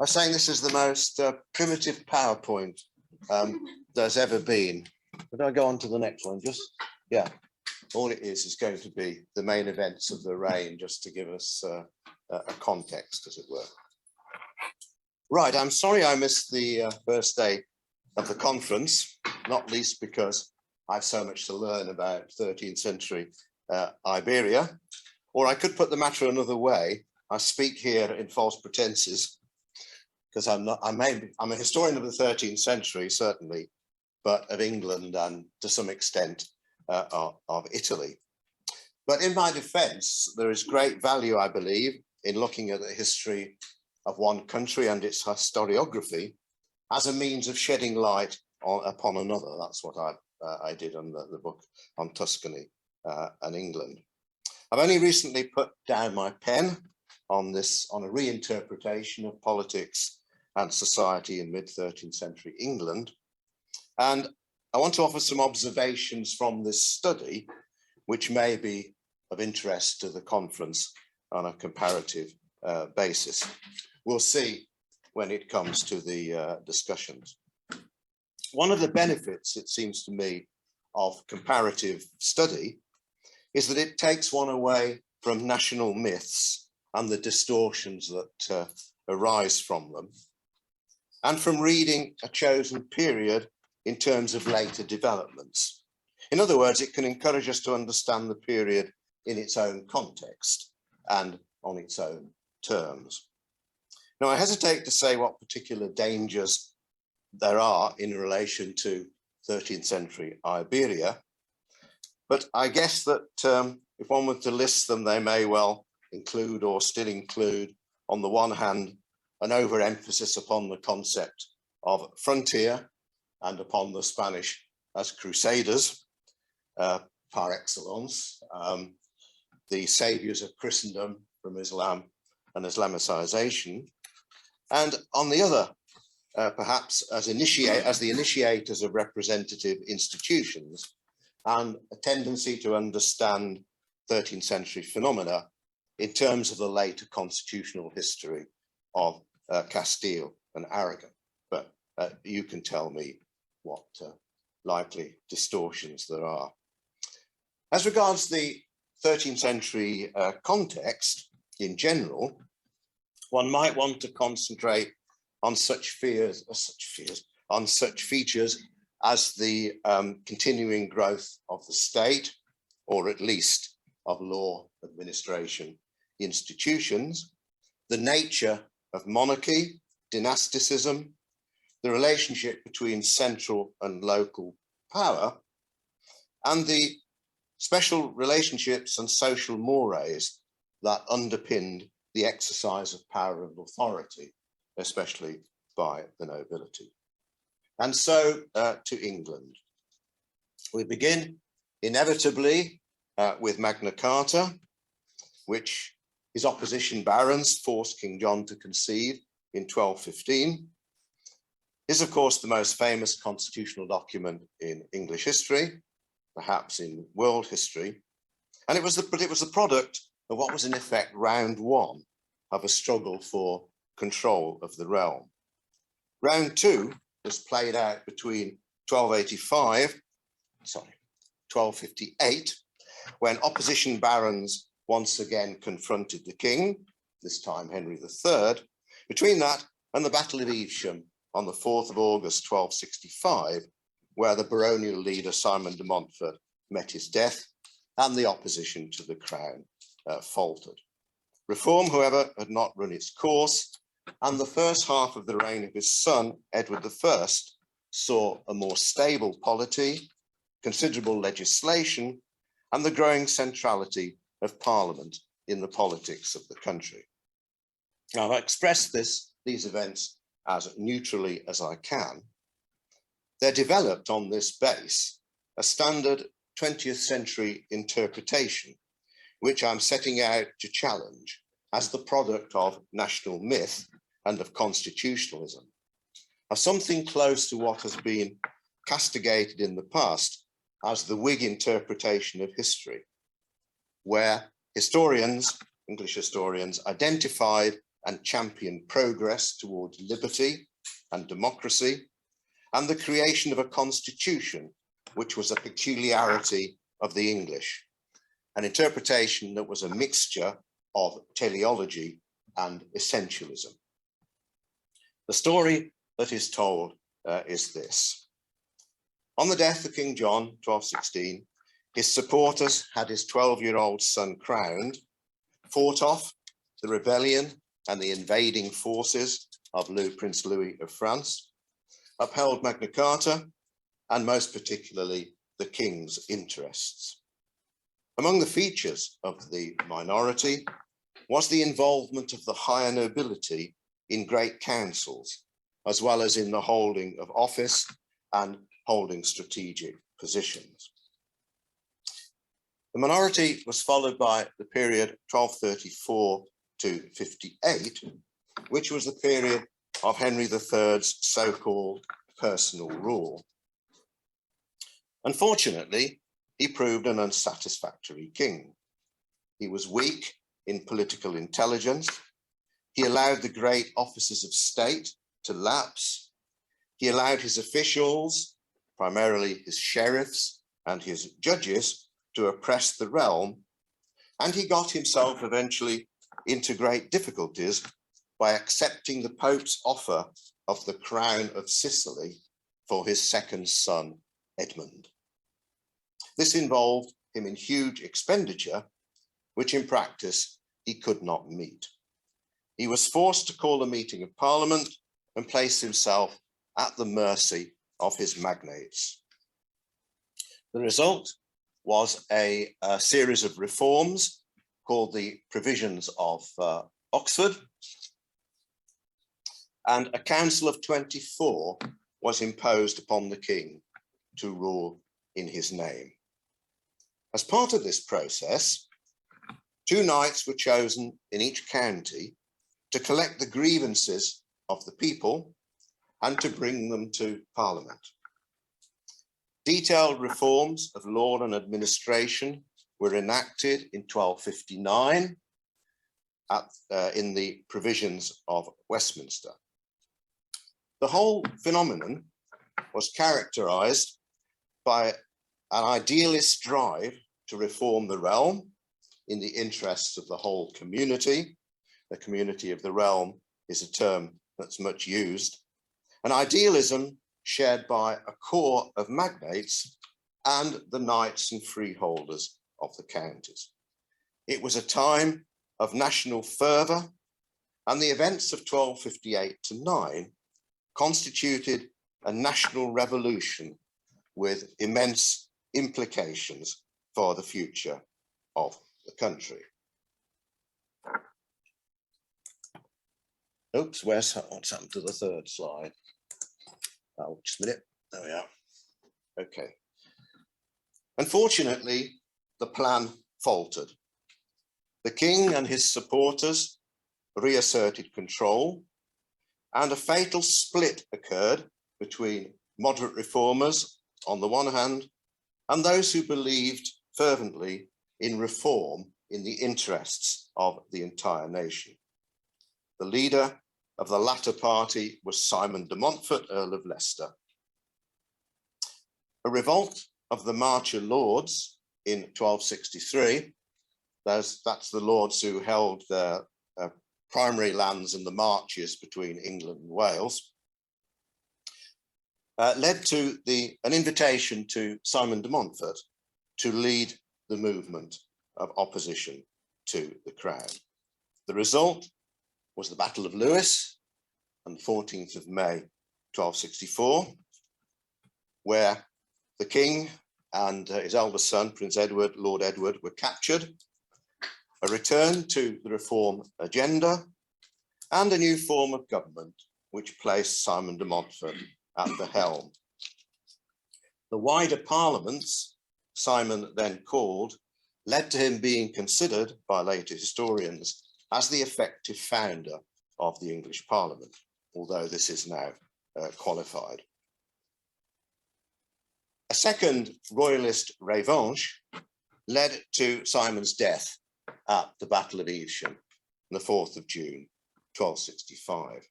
I was saying this is the most primitive PowerPoint there's ever been. But I go on to the next one, just, yeah. All it is going to be the main events of the reign, just to give us a context, as it were. Right, I'm sorry I missed the first day of the conference, not least because I've so much to learn about 13th century Iberia, or I could put the matter another way. I speak here in false pretenses because I'm a historian of the 13th century, certainly, but of England and to some extent of Italy. But in my defense, there is great value, I believe, in looking at the history of one country and its historiography as a means of shedding light upon another. That's what I did on the book on Tuscany and England. I've only recently put down my pen on a reinterpretation of politics and society in mid-13th century England. And I want to offer some observations from this study, which may be of interest to the conference on a comparative basis. We'll see when it comes to the discussions. One of the benefits, it seems to me, of comparative study is that it takes one away from national myths and the distortions that arise from them, and from reading a chosen period in terms of later developments. In other words, it can encourage us to understand the period in its own context and on its own terms. Now, I hesitate to say what particular dangers there are in relation to 13th century Iberia, but I guess that if one were to list them, they may well include or still include, on the one hand, an overemphasis upon the concept of frontier and upon the Spanish as crusaders par excellence, the saviors of Christendom from Islam and Islamicization, and on the other, perhaps as the initiators of representative institutions, and a tendency to understand 13th century phenomena in terms of the later constitutional history of Castile and Aragon. But you can tell me what likely distortions there are. As regards the 13th century context in general, one might want to concentrate on such features as the continuing growth of the state, or at least of law administration institutions, the nature of monarchy, dynasticism, the relationship between central and local power, and the special relationships and social mores that underpinned the exercise of power and authority, especially by the nobility. And so to England. We begin inevitably with Magna Carta, which his opposition barons forced King John to concede in 1215, is of course the most famous constitutional document in English history, perhaps in world history. And it was the product of what was in effect round one of a struggle for control of the realm. Round two was played out between 1258, when opposition barons once again confronted the king, this time Henry III, between that and the Battle of Evesham on the 4th of August, 1265, where the baronial leader Simon de Montfort met his death and the opposition to the crown faltered. Reform, however, had not run its course, and the first half of the reign of his son, Edward I, saw a more stable polity, considerable legislation, and the growing centrality of Parliament in the politics of the country. Now, I've expressed these events as neutrally as I can. There developed on this base a standard 20th century interpretation, which I'm setting out to challenge as the product of national myth and of constitutionalism, of something close to what has been castigated in the past as the Whig interpretation of history, where historians, English historians, identified and championed progress towards liberty and democracy, and the creation of a constitution, which was a peculiarity of the English, an interpretation that was a mixture of teleology and essentialism. The story that is told is this. On the death of King John, 1216, his supporters had his 12-year-old son crowned, fought off the rebellion and the invading forces of Prince Louis of France, upheld Magna Carta, and most particularly the king's interests. Among the features of the minority was the involvement of the higher nobility in great councils, as well as in the holding of office and holding strategic positions. The minority was followed by the period 1234 to 58, which was the period of Henry III's so-called personal rule. Unfortunately, he proved an unsatisfactory king. He was weak in political intelligence. He allowed the great offices of state to lapse. He allowed his officials, primarily his sheriffs and his judges, to oppress the realm. And he got himself eventually into great difficulties by accepting the Pope's offer of the crown of Sicily for his second son, Edmund. This involved him in huge expenditure, which in practice he could not meet. He was forced to call a meeting of Parliament and place himself at the mercy of his magnates. The result was a series of reforms called the Provisions of Oxford, and a council of 24 was imposed upon the king to rule in his name. As part of this process, 2 knights were chosen in each county to collect the grievances of the people and to bring them to Parliament. Detailed reforms of law and administration were enacted in 1259 in the Provisions of Westminster. The whole phenomenon was characterized by an idealist drive to reform the realm in the interests of the whole community. The community of the realm is a term that's much used. An idealism shared by a core of magnates and the knights and freeholders of the counties. It was a time of national fervour, and the events of 1258 to 9 constituted a national revolution with immense implications for the future of the country. Oops, what's happened to the third slide? Oh, just a minute. There we are. Okay. Unfortunately, the plan faltered. The king and his supporters reasserted control, and a fatal split occurred between moderate reformers on the one hand and those who believed fervently in reform in the interests of the entire nation. The leader of the latter party was Simon de Montfort, Earl of Leicester. A revolt of the Marcher Lords in 1263, that's the lords who held their primary lands in the marches between England and Wales, led to an invitation to Simon de Montfort to lead the movement of opposition to the crown. The result was the Battle of Lewes on the 14th of May, 1264, where the king and his eldest son, Prince Edward, Lord Edward, were captured. A return to the reform agenda and a new form of government, which placed Simon de Montfort at the helm. The wider parliaments Simon then called led to him being considered by later historians as the effective founder of the English Parliament, although this is now qualified. A second royalist revanche led to Simon's death at the Battle of Evesham on the 4th of June, 1265.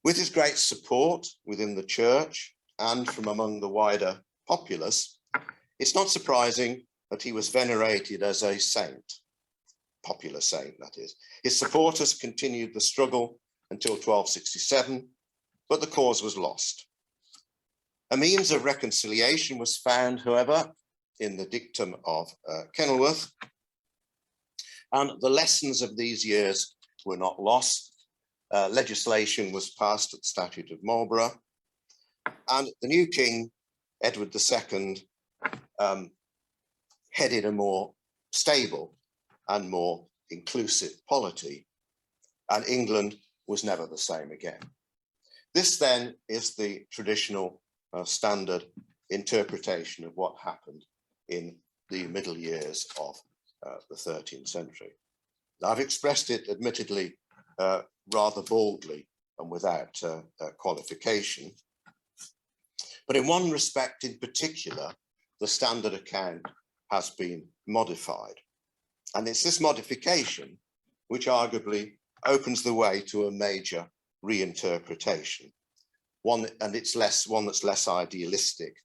With his great support within the church and from among the wider populace, it's not surprising that he was venerated as a saint, popular saint, that is. His supporters continued the struggle until 1267, but the cause was lost. A means of reconciliation was found, however, in the dictum of Kenilworth, and the lessons of these years were not lost. Legislation was passed at the Statute of Marlborough, and the new king, Edward II, headed a more stable and more inclusive polity, and England was never the same again. This then is the traditional standard interpretation of what happened in the middle years of the 13th century. I've expressed it admittedly rather baldly and without qualification, but in one respect in particular, the standard account has been modified. And it's this modification which arguably opens the way to a major reinterpretation, one that's less idealistic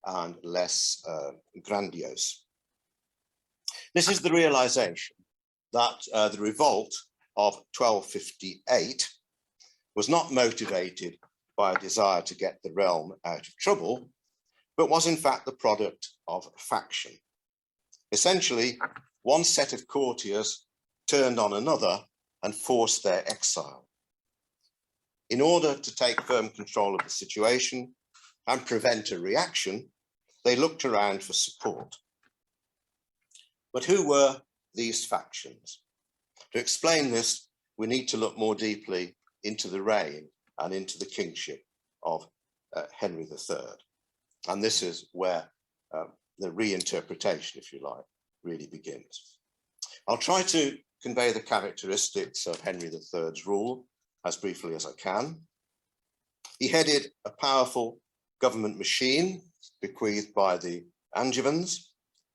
and less grandiose. This is the realization that the revolt of 1258 was not motivated by a desire to get the realm out of trouble, but was in fact the product of faction. Essentially, one set of courtiers turned on another and forced their exile. In order to take firm control of the situation and prevent a reaction, they looked around for support. But who were these factions? To explain this, we need to look more deeply into the reign and into the kingship of Henry III. And this is where the reinterpretation, if you like, really begins. I'll try to convey the characteristics of Henry III's rule as briefly as I can. He headed a powerful government machine bequeathed by the Angevins,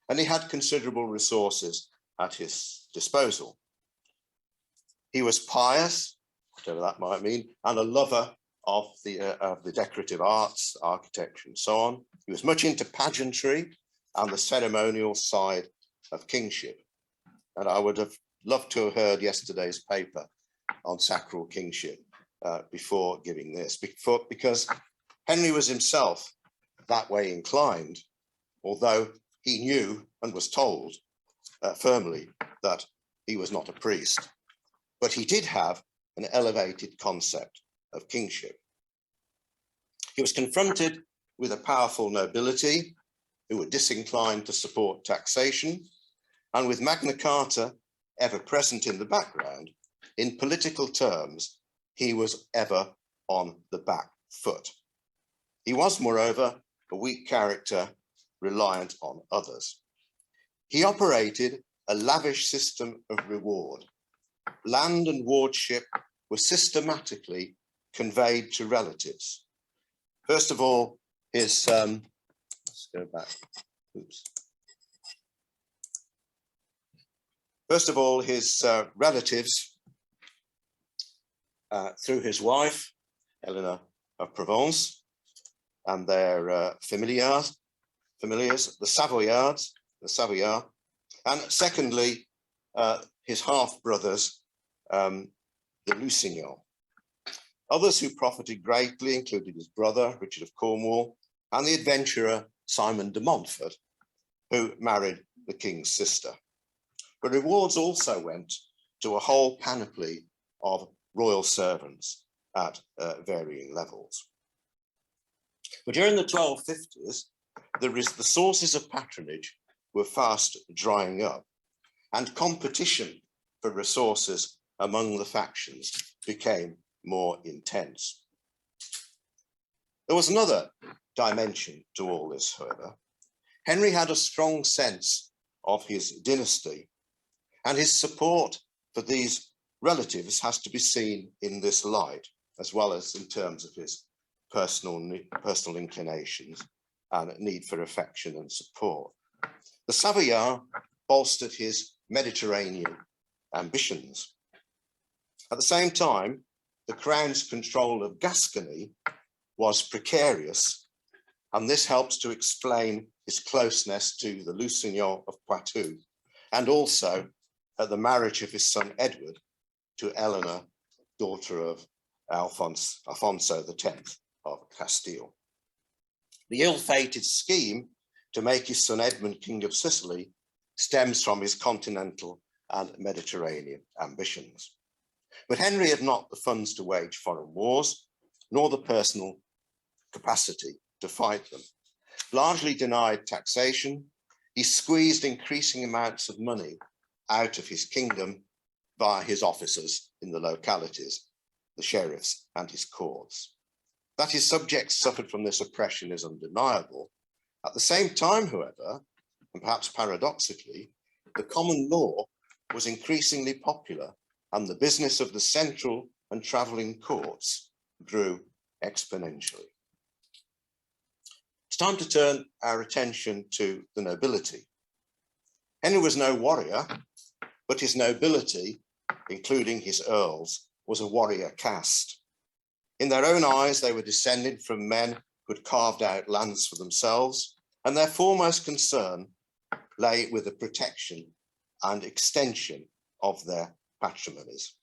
and he had considerable resources at his disposal. He was pious, whatever that might mean, and a lover of the decorative arts, architecture, and so on. He was much into pageantry and the ceremonial side of kingship. And I would have loved to have heard yesterday's paper on sacral kingship before giving this, because Henry was himself that way inclined, although he knew and was told firmly that he was not a priest. But he did have an elevated concept of kingship. He was confronted with a powerful nobility who were disinclined to support taxation, and with Magna Carta ever present in the background, in political terms, he was ever on the back foot. He was, moreover, a weak character reliant on others. He operated a lavish system of reward. Land and wardship were systematically conveyed to relatives. First of all, his, let's go back, oops. First of all, his relatives, through his wife, Elena of Provence, and their familiars, the Savoyards, and secondly, his half-brothers, the Lusignans. Others who profited greatly included his brother, Richard of Cornwall, and the adventurer Simon de Montfort, who married the king's sister. But rewards also went to a whole panoply of royal servants at varying levels. But during the 1250s, the sources of patronage were fast drying up, and competition for resources among the factions became more intense. There was another dimension to all this, however. Henry had a strong sense of his dynasty, and his support for these relatives has to be seen in this light, as well as in terms of his personal inclinations and need for affection and support. The Savoyard bolstered his Mediterranean ambitions. At the same time, the crown's control of Gascony was precarious, and this helps to explain his closeness to the Lusignan of Poitou, and also the marriage of his son Edward to Elena, daughter of Alfonso X of Castile. The ill-fated scheme to make his son Edmund King of Sicily stems from his continental and Mediterranean ambitions. But Henry had not the funds to wage foreign wars, nor the personal capacity to fight them. Largely denied taxation, he squeezed increasing amounts of money out of his kingdom via his officers in the localities, the sheriffs and his courts. That his subjects suffered from this oppression is undeniable. At the same time, however, and perhaps paradoxically, the common law was increasingly popular, and the business of the central and travelling courts grew exponentially. It's time to turn our attention to the nobility. Henry was no warrior, but his nobility, including his earls, was a warrior caste. In their own eyes, they were descended from men who had carved out lands for themselves, and their foremost concern lay with the protection and extension of their patrimonies.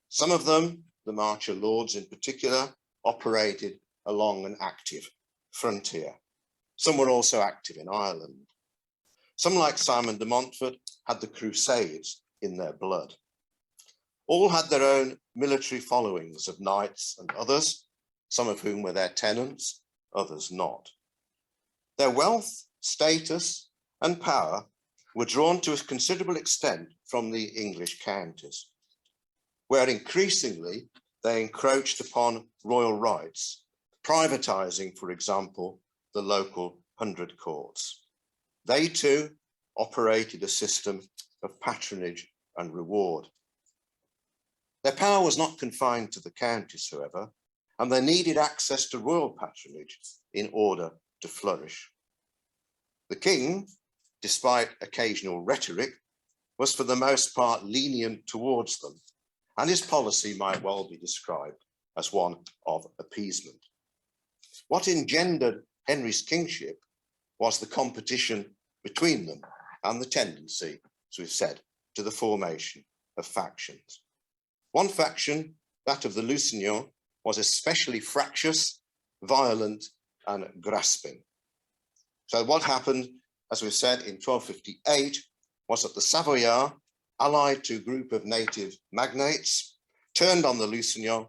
Some of them, the Marcher lords in particular, operated along an active frontier. Some were also active in Ireland. Some, like Simon de Montfort, had the Crusades in their blood. All had their own military followings of knights and others, some of whom were their tenants, others not. Their wealth, status, and power were drawn to a considerable extent from the English counties, where increasingly they encroached upon royal rights, privatizing, for example, the local 100 courts. They too operated a system of patronage and reward. Their power was not confined to the counties, however, and they needed access to royal patronage in order to flourish. The king, despite occasional rhetoric, was for the most part lenient towards them, and his policy might well be described as one of appeasement. What engendered Henry's kingship was the competition between them and the tendency, as we've said, to the formation of factions. One faction, that of the Lusignan, was especially fractious, violent, and grasping. So what happened, as we've said, in 1258, was that the Savoyards, allied to a group of native magnates, turned on the Lusignan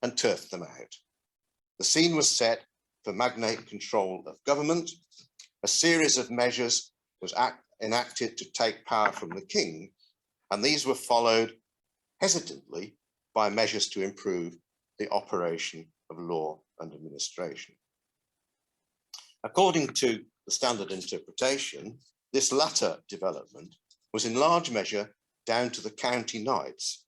and turfed them out. The scene was set for magnate control of government. A series of measures was enacted to take power from the king, and these were followed hesitantly by measures to improve the operation of law and administration. According to the standard interpretation, this latter development was in large measure down to the county knights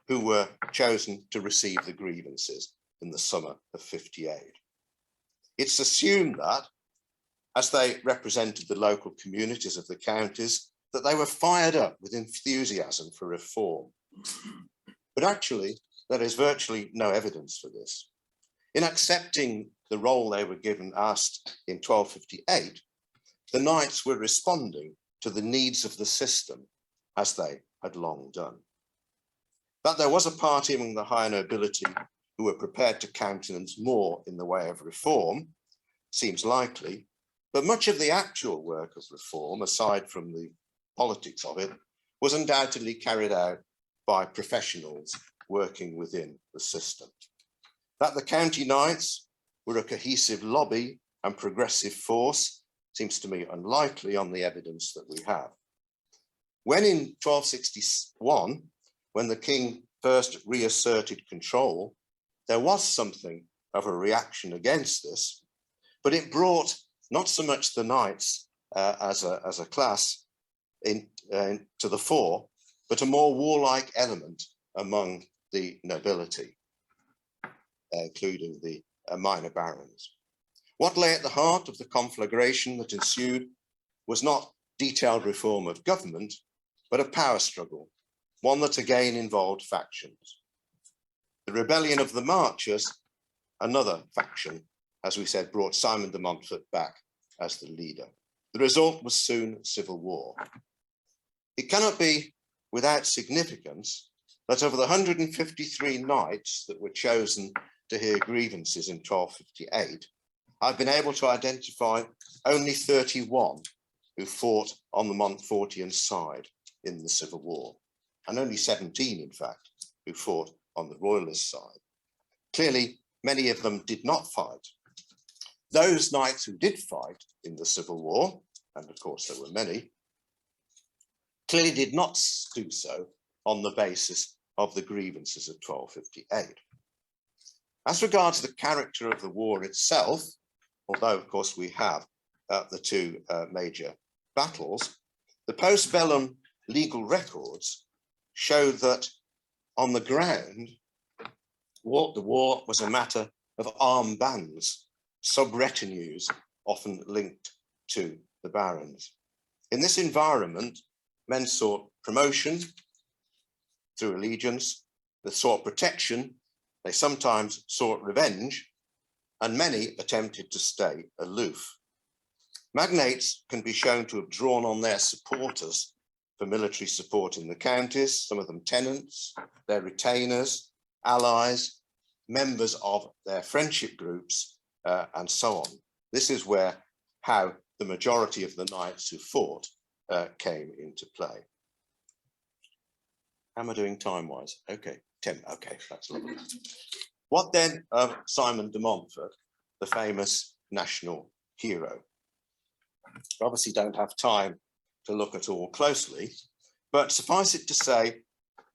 who were chosen to receive the grievances in the summer of 58. It's assumed that, as they represented the local communities of the counties, that they were fired up with enthusiasm for reform. But actually, there is virtually no evidence for this. In accepting the role they were given asked in 1258, the knights were responding to the needs of the system as they had long done. That there was a party among the higher nobility who were prepared to countenance more in the way of reform seems likely, but much of the actual work of reform, aside from the politics of it, was undoubtedly carried out by professionals working within the system. That the county knights were a cohesive lobby and progressive force seems to me unlikely on the evidence that we have. When in 1261, when the king first reasserted control, there was something of a reaction against this, but it brought not so much the knights as a class to the fore, but a more warlike element among the nobility, including the minor barons. What lay at the heart of the conflagration that ensued was not detailed reform of government, but a power struggle, one that again involved factions. The rebellion of the Marchers, another faction, as we said, brought Simon de Montfort back as the leader. The result was soon civil war. It cannot be without significance that of the 153 knights that were chosen to hear grievances in 1258, I've been able to identify only 31 who fought on the Montfortian side in the Civil War, and only 17, in fact, who fought on the Royalist side. Clearly, many of them did not fight. Those knights who did fight in the Civil War, and of course there were many, clearly did not do so on the basis of the grievances of 1258. As regards the character of the war itself, although of course we have the two major battles, the post-bellum legal records show that on the ground, the war was a matter of armed bands, sub-retinues often linked to the barons. In this environment, men sought promotion through allegiance, they sought protection, they sometimes sought revenge, and many attempted to stay aloof. Magnates can be shown to have drawn on their supporters for military support in the counties, some of them tenants, their retainers, allies, members of their friendship groups, and so on. This is how the majority of the knights who fought came into play. How am I doing time-wise? Okay, 10, okay, that's lovely. What then of Simon de Montfort, the famous national hero? We obviously don't have time to look at all closely, but suffice it to say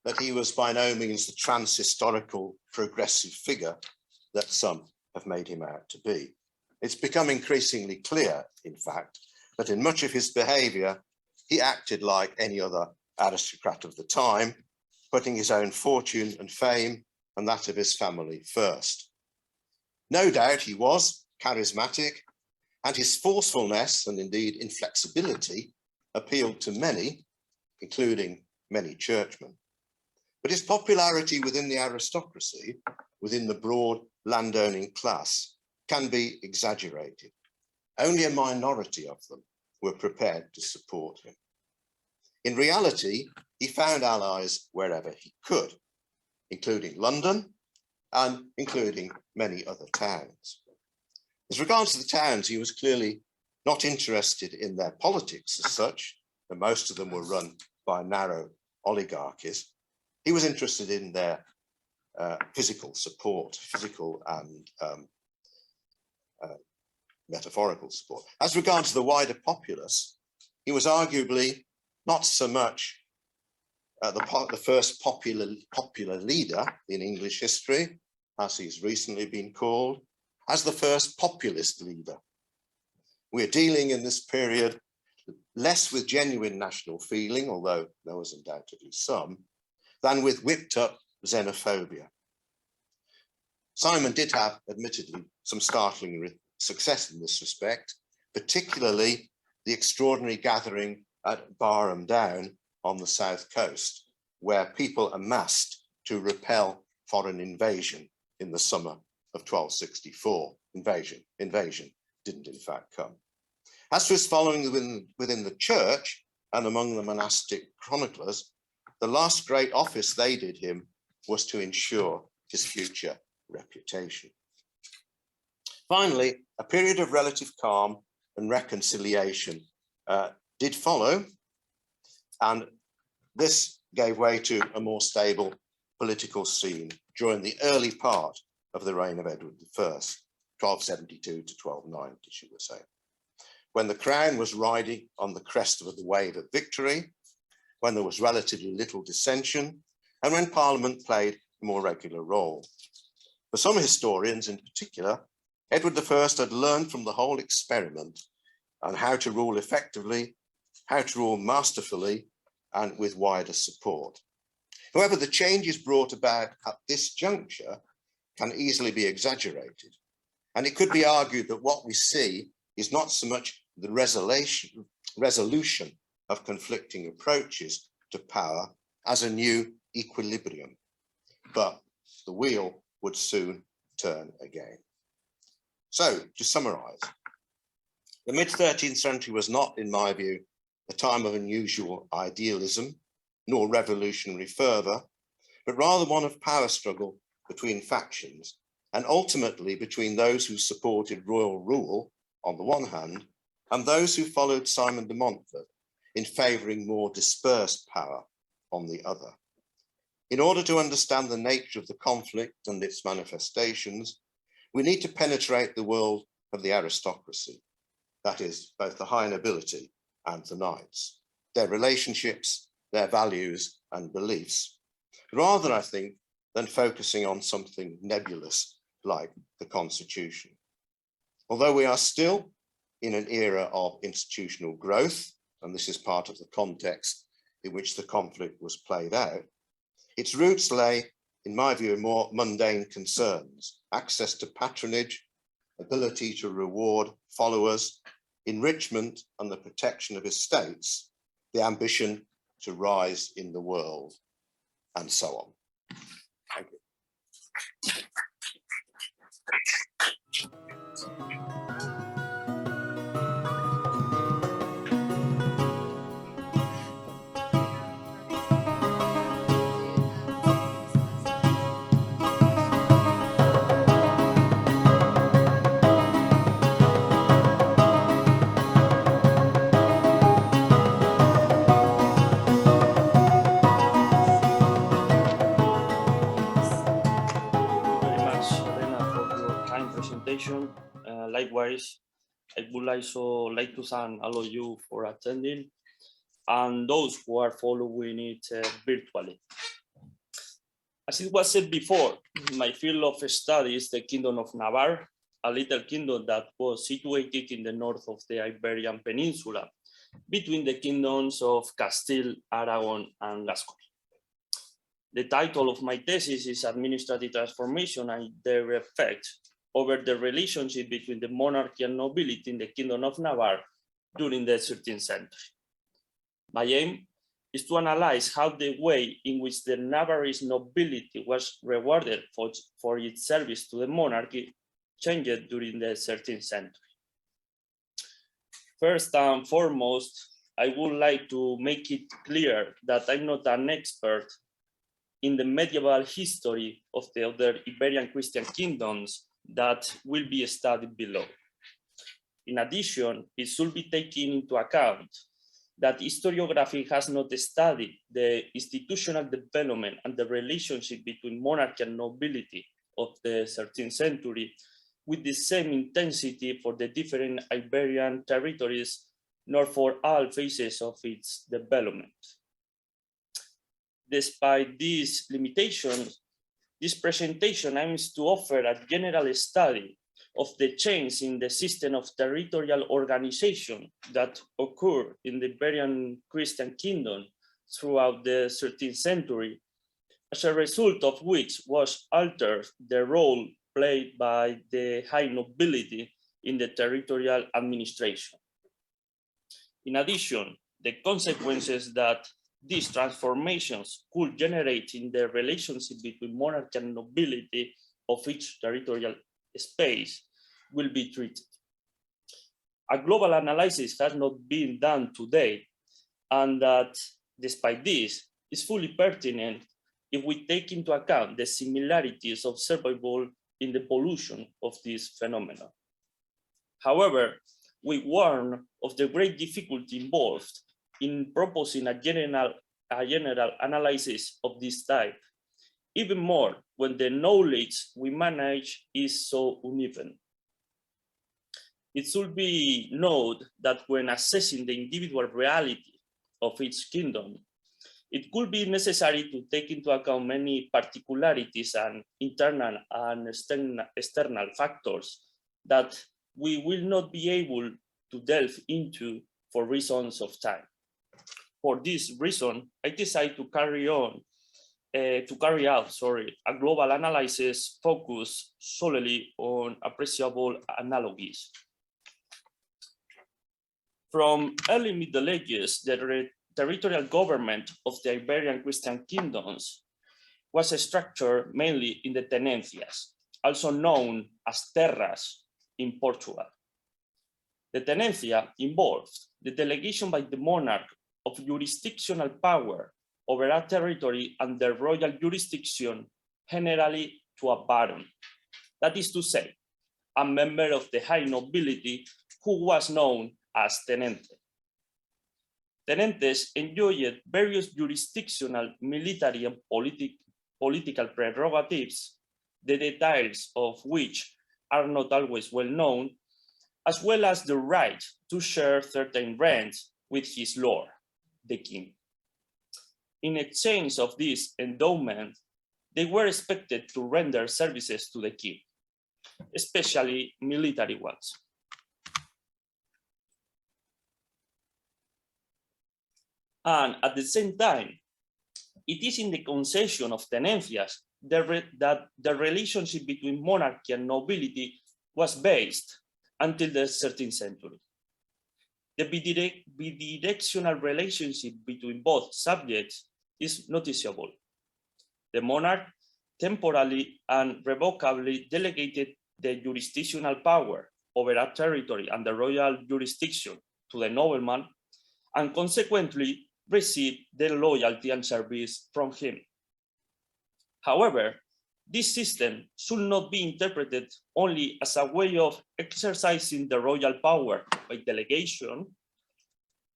that he was by no means the trans-historical progressive figure that some have made him out to be. It's become increasingly clear, in fact, that in much of his behavior, he acted like any other aristocrat of the time, putting his own fortune and fame and that of his family first. No doubt he was charismatic, and his forcefulness and indeed inflexibility appealed to many, including many churchmen. But his popularity within the aristocracy, within the broad landowning class, can be exaggerated. Only a minority of them were prepared to support him. In reality, he found allies wherever he could, including London and including many other towns. As regards to the towns, he was clearly not interested in their politics as such, and most of them were run by narrow oligarchies. He was interested in their physical support, physical and metaphorical support. As regards to the wider populace, he was arguably not so much the first popular leader in English history, as he's recently been called, as the first populist leader. We're dealing in this period less with genuine national feeling, although there was undoubtedly some, than with whipped up xenophobia. Simon did have, admittedly, some startling success in this respect, particularly the extraordinary gathering at Barham Down on the south coast, where people amassed to repel foreign invasion in the summer of 1264. Invasion didn't in fact come. As for his following within the church and among the monastic chroniclers, the last great office they did him was to ensure his future reputation. Finally, a period of relative calm and reconciliation did follow, and this gave way to a more stable political scene during the early part of the reign of Edward I, 1272 to 1290, should we say, when the crown was riding on the crest of the wave of victory, when there was relatively little dissension, and when Parliament played a more regular role. For some historians in particular, Edward I had learned from the whole experiment on how to rule effectively, how to rule masterfully, and with wider support. However, the changes brought about at this juncture can easily be exaggerated. And it could be argued that what we see is not so much the resolution of conflicting approaches to power as a new equilibrium, but the wheel would soon turn again. So, to summarize, the mid-13th century was not, in my view, a time of unusual idealism, nor revolutionary fervour, but rather one of power struggle between factions, and ultimately between those who supported royal rule on the one hand, and those who followed Simon de Montfort in favouring more dispersed power on the other. In order to understand the nature of the conflict and its manifestations, we need to penetrate the world of the aristocracy, that is, both the high nobility and the knights, their relationships, their values and beliefs, rather, I think, than focusing on something nebulous like the Constitution. Although we are still in an era of institutional growth, and this is part of the context in which the conflict was played out, its roots lay, in my view, in more mundane concerns: access to patronage, ability to reward followers, enrichment and the protection of estates, the ambition to rise in the world, and so on. Thank you. Elena, for your kind presentation. Likewise, I would also like to thank all of you for attending and those who are following it virtually. As it was said before, my field of study is the Kingdom of Navarre, a little kingdom that was situated in the north of the Iberian Peninsula, between the kingdoms of Castile, Aragon, and Gascony. The title of my thesis is Administrative Transformation and their effect over the relationship between the monarchy and nobility in the Kingdom of Navarre during the 13th century. My aim is to analyze how the way in which the Navarrese nobility was rewarded for its service to the monarchy changed during the 13th century. First and foremost, I would like to make it clear that I'm not an expert in the medieval history of the other Iberian Christian kingdoms that will be studied below. In addition, it should be taken into account that historiography has not studied the institutional development and the relationship between monarchy and nobility of the 13th century with the same intensity for the different Iberian territories, nor for all phases of its development. Despite these limitations, this presentation aims to offer a general study of the change in the system of territorial organization that occurred in the Iberian Christian kingdom throughout the 13th century, as a result of which was altered the role played by the high nobility in the territorial administration. In addition, the consequences that these transformations could generate in the relationship between monarchy and nobility of each territorial space will be treated. A global analysis has not been done today, and that despite this is fully pertinent if we take into account the similarities observable in the evolution of this phenomenon. However, we warn of the great difficulty involved in proposing a general analysis of this type, even more when the knowledge we manage is so uneven. It should be noted that when assessing the individual reality of each kingdom, it could be necessary to take into account many particularities and internal and external factors that we will not be able to delve into for reasons of time. For this reason, I decided to carry out a global analysis focused solely on appreciable analogies. From early Middle Ages, the territorial government of the Iberian Christian kingdoms was structured mainly in the tenencias, also known as terras in Portugal. The tenencia involved the delegation by the monarch of jurisdictional power over a territory under royal jurisdiction, generally to a baron, that is to say, a member of the high nobility who was known as tenente. Tenentes enjoyed various jurisdictional, military, and political prerogatives, the details of which are not always well known, as well as the right to share certain rents with his lord, the king. In exchange of this endowment, they were expected to render services to the king, especially military ones. And at the same time, it is in the concession of tenencias that the relationship between monarchy and nobility was based until the 13th century. The bidirectional relationship between both subjects is noticeable. The monarch temporarily and revocably delegated the jurisdictional power over a territory under royal jurisdiction to the nobleman, and consequently received the loyalty and service from him. However, this system should not be interpreted only as a way of exercising the royal power by delegation,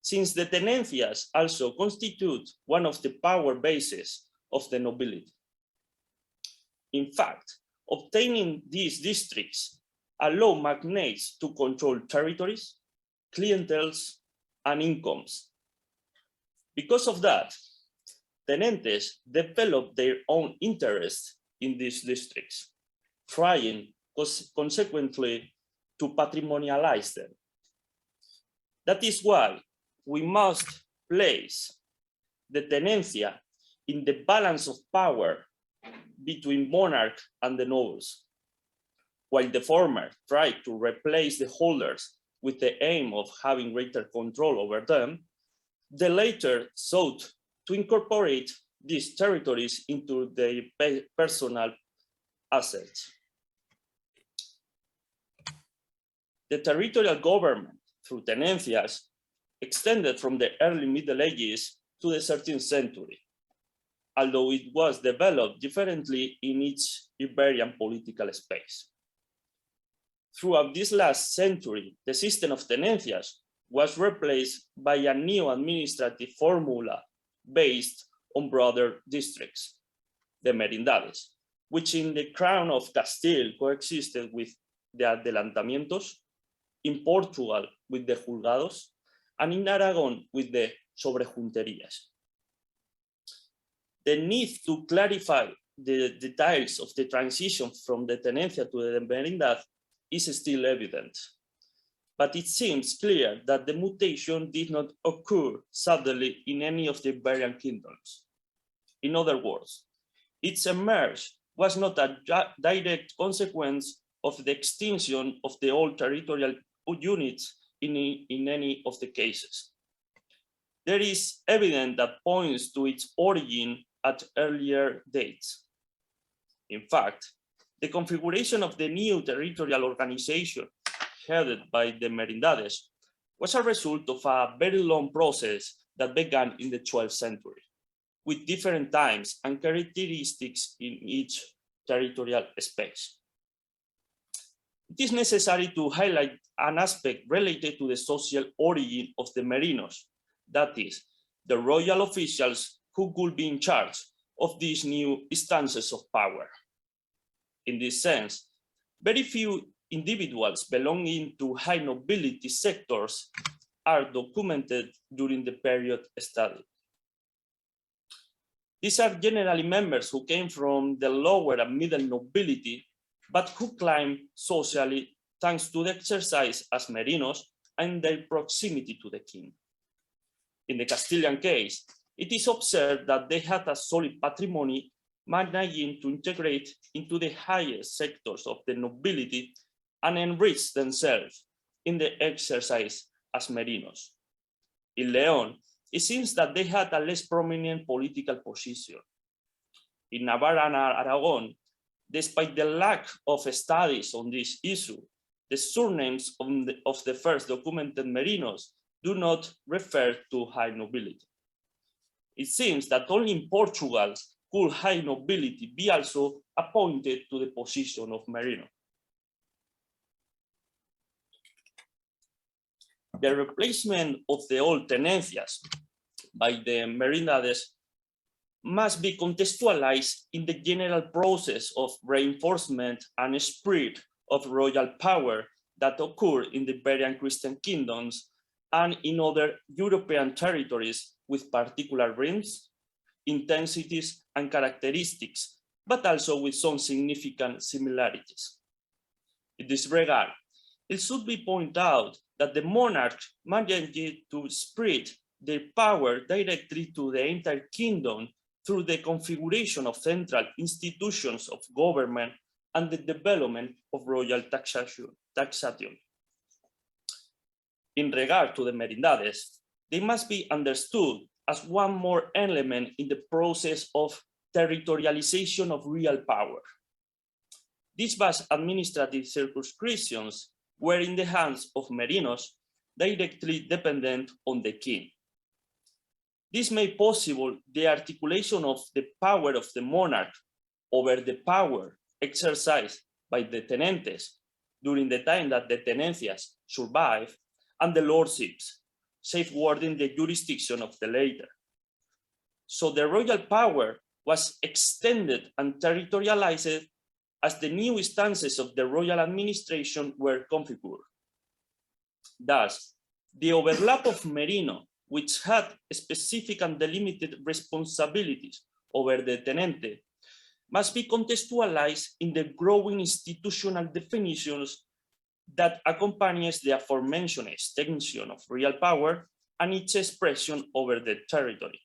since the tenencias also constitute one of the power bases of the nobility. In fact, obtaining these districts allow magnates to control territories, clienteles, and incomes. Because of that, tenentes developed their own interests in these districts, trying consequently to patrimonialize them. That is why we must place the tenencia in the balance of power between monarch and the nobles. While the former tried to replace the holders with the aim of having greater control over them, the latter sought to incorporate these territories into their personal assets. The territorial government through tenencias extended from the early Middle Ages to the 13th century, although it was developed differently in each Iberian political space. Throughout this last century, the system of tenencias was replaced by a new administrative formula based on broader districts, the merindades, which in the crown of Castile coexisted with the adelantamientos, in Portugal with the juzgados, and in Aragon with the sobrejunterías. The need to clarify the details of the transition from the tenencia to the merindad is still evident, but it seems clear that the mutation did not occur suddenly in any of the Iberian kingdoms. In other words, its emergence was not a direct consequence of the extinction of the old territorial units in any of the cases. There is evidence that points to its origin at earlier dates. In fact, the configuration of the new territorial organization headed by the merindades was a result of a very long process that began in the 12th century, with different times and characteristics in each territorial space. It is necessary to highlight an aspect related to the social origin of the merinos, that is, the royal officials who could be in charge of these new instances of power. In this sense, very few individuals belonging to high nobility sectors are documented during the period studied. These are generally members who came from the lower and middle nobility, but who climbed socially thanks to the exercise as merinos and their proximity to the king. In the Castilian case, it is observed that they had a solid patrimony, managing to integrate into the highest sectors of the nobility and enrich themselves in the exercise as merinos. In León, it seems that they had a less prominent political position. in Navarre and Aragon, despite the lack of studies on this issue, the surnames of the first documented Merinos do not refer to high nobility. It seems that only in Portugal could high nobility be also appointed to the position of Merino. The replacement of the old tenencias by the merindades must be contextualized in the general process of reinforcement and spread of royal power that occurred in the Iberian Christian kingdoms and in other European territories with particular rhythms, intensities, and characteristics, but also with some significant similarities. In this regard, it should be pointed out that the monarch managed to spread their power directly to the entire kingdom through the configuration of central institutions of government and the development of royal taxation. In regard to the merindades, they must be understood as one more element in the process of territorialization of real power. These vast administrative circumscriptions were in the hands of merinos directly dependent on the king. This made possible the articulation of the power of the monarch over the power exercised by the tenentes during the time that the tenencias survived, and the lordships, safeguarding the jurisdiction of the later. So the royal power was extended and territorialized as the new instances of the royal administration were configured. Thus, the overlap of merino, which had specific and delimited responsibilities over the tenente, must be contextualized in the growing institutional definitions that accompanies the aforementioned extension of real power and its expression over the territory.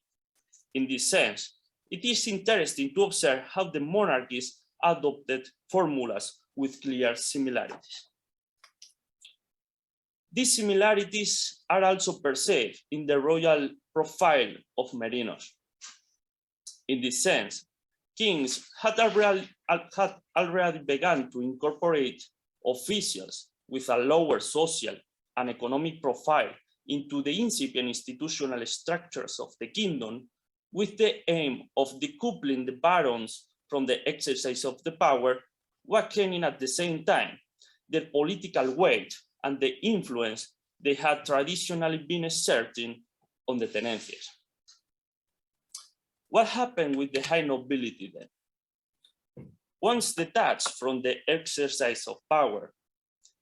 In this sense, it is interesting to observe how the monarchies adopted formulas with clear similarities. These similarities are also perceived in the royal profile of merinos. In this sense, kings had already begun to incorporate officials with a lower social and economic profile into the incipient institutional structures of the kingdom, with the aim of decoupling the barons from the exercise of the power, while gaining at the same time their political weight and the influence they had traditionally been exerting on the tenencias. What happened with the high nobility then? Once detached from the exercise of power,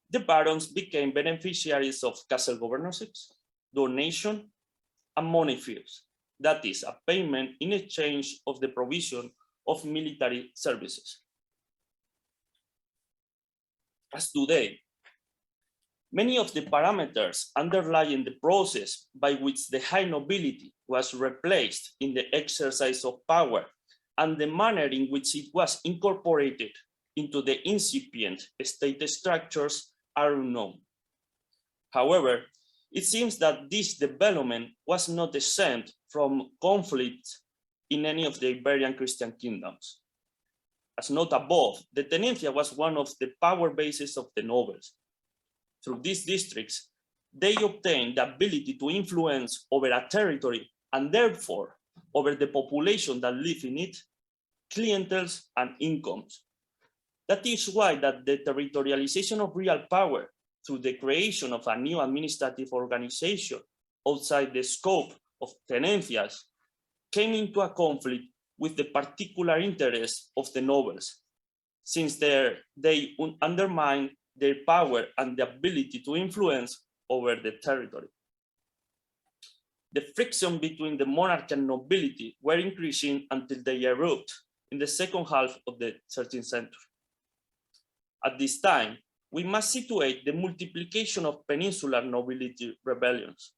the barons became beneficiaries of castle governorships, donation, and money fees, that is, a payment in exchange of the provision of military services. As today, many of the parameters underlying the process by which the high nobility was replaced in the exercise of power and the manner in which it was incorporated into the incipient state structures are unknown. However, it seems that this development was not exempt from conflict in any of the Iberian Christian kingdoms. As noted above, the tenencia was one of the power bases of the nobles. Through these districts, they obtained the ability to influence over a territory and therefore over the population that live in it, clienteles and incomes. That is why that the territorialization of real power through the creation of a new administrative organization outside the scope of tenencias came into a conflict with the particular interests of the nobles, since they undermined their power and the ability to influence over the territory. The friction between the monarch and nobility were increasing until they erupted in the second half of the 13th century. At this time, we must situate the multiplication of peninsular nobility rebellions.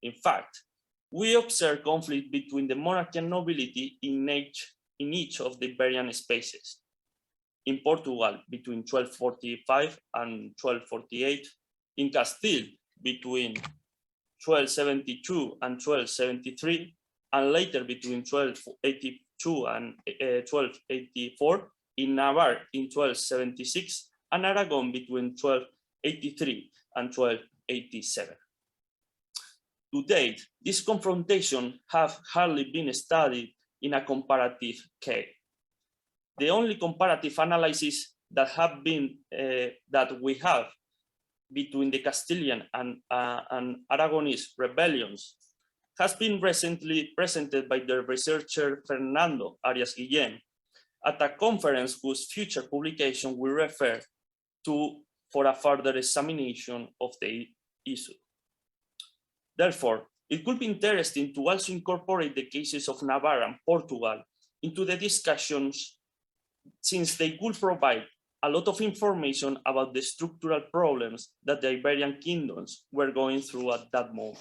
In fact, we observe conflict between the monarch and nobility in each of the Iberian spaces. In Portugal, between 1245 and 1248, in Castile, between 1272 and 1273, and later between 1282 and 1284, in Navarre in 1276, and Aragon between 1283 and 1287. To date, this confrontation have hardly been studied in a comparative case. The only comparative analysis that have been that we have between the Castilian and Aragonese rebellions has been recently presented by the researcher Fernando Arias Guillén at a conference whose future publication we refer to for a further examination of the issue. Therefore, it could be interesting to also incorporate the cases of Navarre and Portugal into the discussions, since they could provide a lot of information about the structural problems that the Iberian kingdoms were going through at that moment.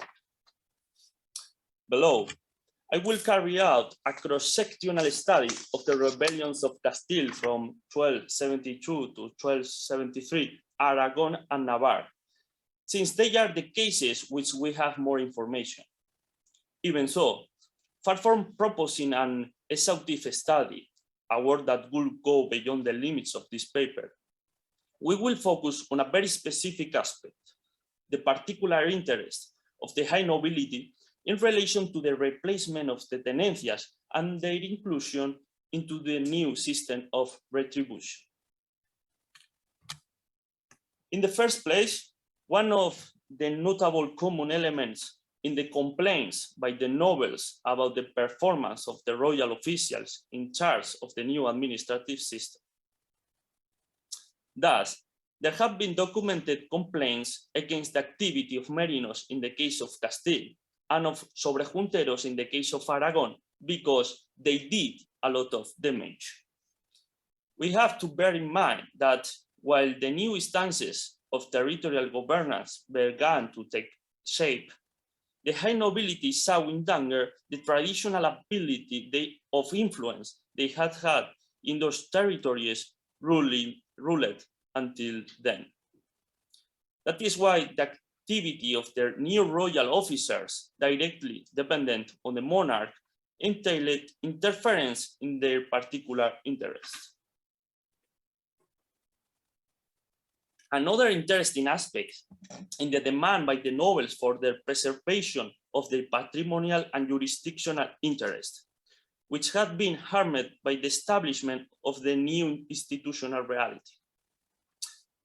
Below, I will carry out a cross-sectional study of the rebellions of Castile from 1272 to 1273, Aragon and Navarre, since they are the cases which we have more information. Even so, far from proposing an exhaustive study, a word that will go beyond the limits of this paper, we will focus on a very specific aspect, the particular interest of the high nobility in relation to the replacement of the tenencias and their inclusion into the new system of retribution. In the first place, one of the notable common elements in the complaints by the nobles about the performance of the royal officials in charge of the new administrative system. Thus, there have been documented complaints against the activity of merinos in the case of Castile and of sobrejunteros in the case of Aragon, because they did a lot of damage. We have to bear in mind that while the new instances of territorial governance began to take shape, the high nobility saw in danger the traditional ability of influence they had had in those territories ruled until then. That is why the activity of their new royal officers, directly dependent on the monarch, entailed interference in their particular interests. Another interesting aspect in the demand by the nobles for the preservation of their patrimonial and jurisdictional interests, which had been harmed by the establishment of the new institutional reality.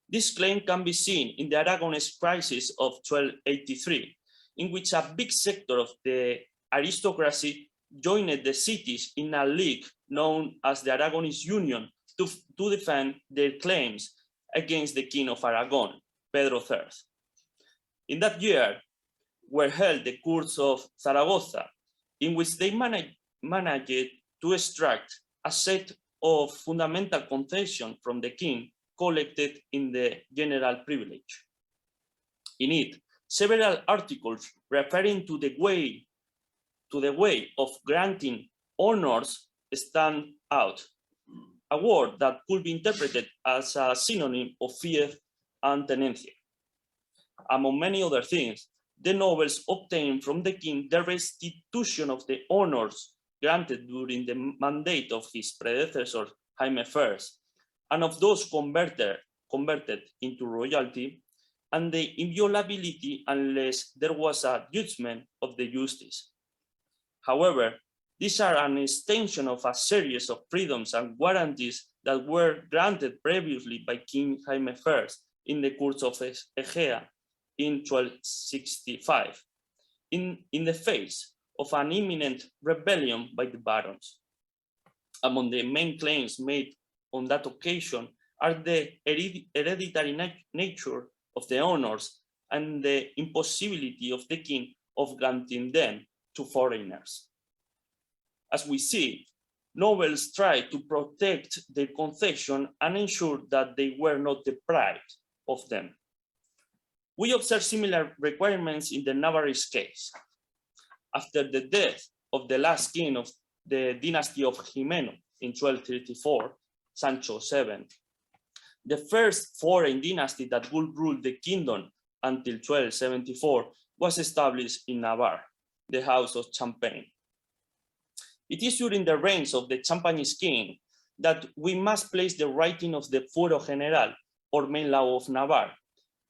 This claim can be seen in the Aragonese crisis of 1283, in which a big sector of the aristocracy joined the cities in a league known as the Aragonese Union to defend their claims against the King of Aragon, Pedro III. In that year were held the courts of Zaragoza, in which they managed to extract a set of fundamental concessions from the king collected in the general privilege. In it, several articles referring to the way of granting honors stand out, a word that could be interpreted as a synonym of fief and tenencia. Among many other things, the nobles obtained from the king the restitution of the honors granted during the mandate of his predecessor Jaime I, and of those converted into royalty, and the inviolability unless there was a judgment of the justice. However, these are an extension of a series of freedoms and guarantees that were granted previously by King Jaime I in the courts of Egea in 1265, in the face of an imminent rebellion by the barons. Among the main claims made on that occasion are the hereditary nature of the honors and the impossibility of the king of granting them to foreigners. As we see, nobles tried to protect their concession and ensure that they were not deprived of them. We observe similar requirements in the Navarrese case. After the death of the last king of the dynasty of Jimeno in 1234, Sancho VII, the first foreign dynasty that would rule the kingdom until 1274 was established in Navarre, the House of Champagne. It is during the reigns of the Champagnese king that we must place the writing of the Fuero General, or main law of Navarre,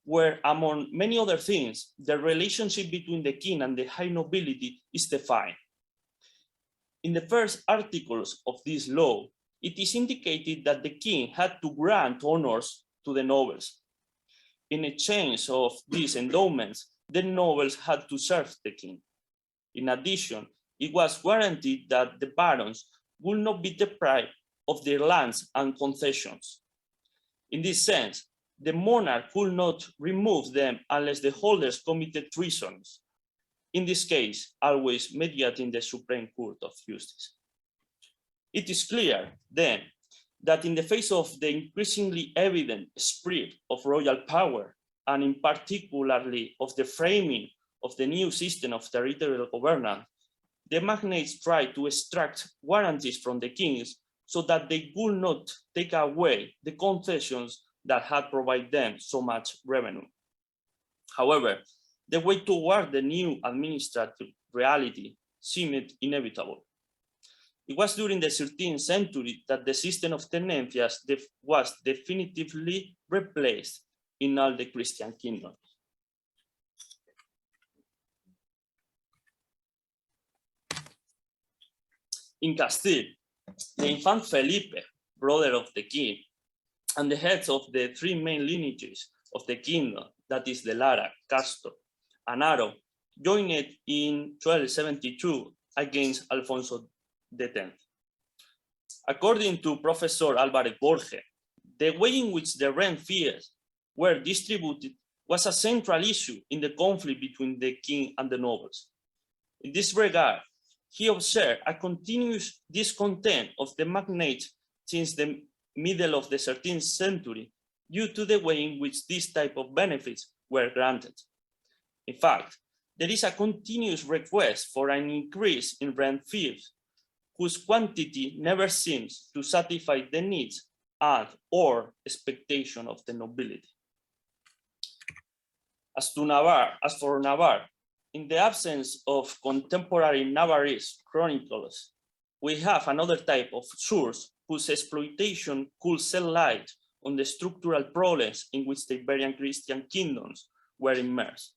where, among many other things, the relationship between the king and the high nobility is defined. In the first articles of this law, it is indicated that the king had to grant honors to the nobles. In exchange of these endowments, the nobles had to serve the king. In addition, it was guaranteed that the barons would not be deprived of their lands and concessions. In this sense, the monarch could not remove them unless the holders committed treasons, in this case, always mediating the Supreme Court of Justice. It is clear, then, that in the face of the increasingly evident spread of royal power, and in particularly of the framing of the new system of territorial governance, the magnates tried to extract guarantees from the kings so that they would not take away the concessions that had provided them so much revenue. However, the way toward the new administrative reality seemed inevitable. It was during the 13th century that the system of tenencias was definitively replaced in all the Christian kingdoms. In Castile, the infant Felipe, brother of the king, and the heads of the three main lineages of the kingdom, that is the Lara, Castro, and Haro, joined in 1272 against Alfonso X. According to Professor Álvarez Borges, the way in which the rent fees were distributed was a central issue in the conflict between the king and the nobles. In this regard, he observed a continuous discontent of the magnates since the middle of the 13th century due to the way in which this type of benefits were granted. In fact, there is a continuous request for an increase in rent fees, whose quantity never seems to satisfy the needs and or expectation of the nobility. As for Navarre, in the absence of contemporary Navarrese chronicles, we have another type of source whose exploitation could shed light on the structural problems in which the Iberian Christian kingdoms were immersed.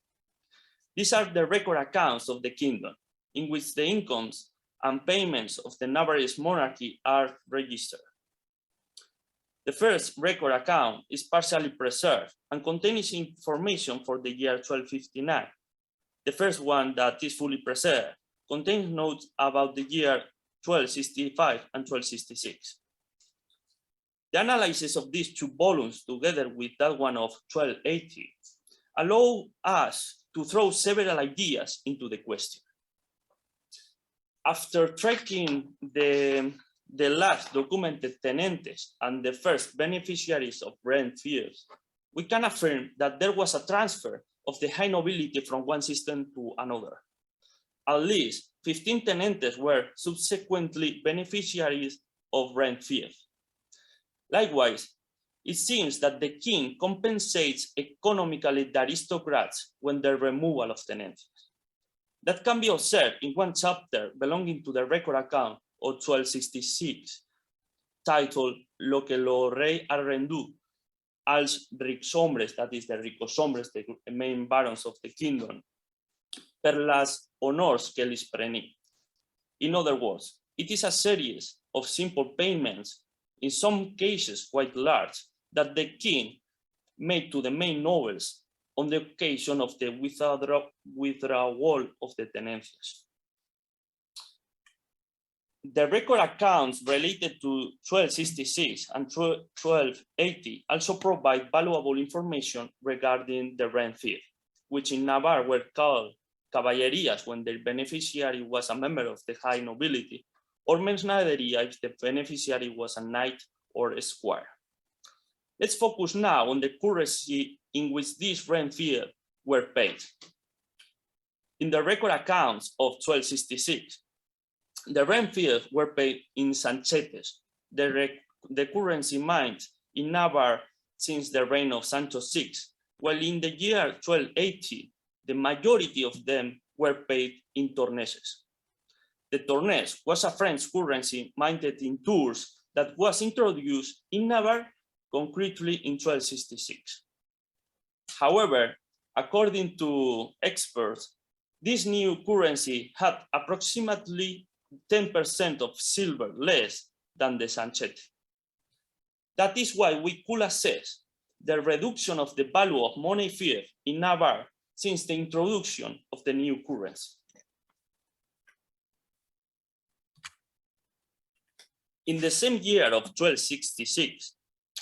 These are the record accounts of the kingdom, in which the incomes and payments of the Navarrese monarchy are registered. The first record account is partially preserved and contains information for the year 1259. The first one that is fully preserved contains notes about the year 1265 and 1266. The analysis of these two volumes, together with that one of 1280, allow us to throw several ideas into the question. After tracking the last documented tenentes and the first beneficiaries of rent fees, we can affirm that there was a transfer of the high nobility from one system to another. At least 15 tenentes were subsequently beneficiaries of rent fees. Likewise, it seems that the king compensates economically the aristocrats when the removal of tenencias. That can be observed in one chapter belonging to the record account of 1266, titled Lo que los rey arrendó als rics hombres, that is the ricos hombres, the main barons of the kingdom, per las honors que les prenía. In other words, it is a series of simple payments, in some cases quite large, that the king made to the main nobles on the occasion of the withdrawal of the tenencias. The record accounts related to 1266 and 1280 also provide valuable information regarding the rent fee, which in Navarre were called caballerías when the beneficiary was a member of the high nobility, or mercadería if the beneficiary was a knight or a squire. Let's focus now on the currency in which these rent fees were paid. In the record accounts of 1266, the rent fees were paid in sanchetes, the currency mined in Navarre since the reign of Sancho VI, while in the year 1280, the majority of them were paid in torneses. The tournes was a French currency minted in Tours that was introduced in Navarre concretely in 1266. However, according to experts, this new currency had approximately 10% of silver less than the Sanchete. That is why we could assess the reduction of the value of money fiat in Navarre since the introduction of the new currency. In the same year of 1266,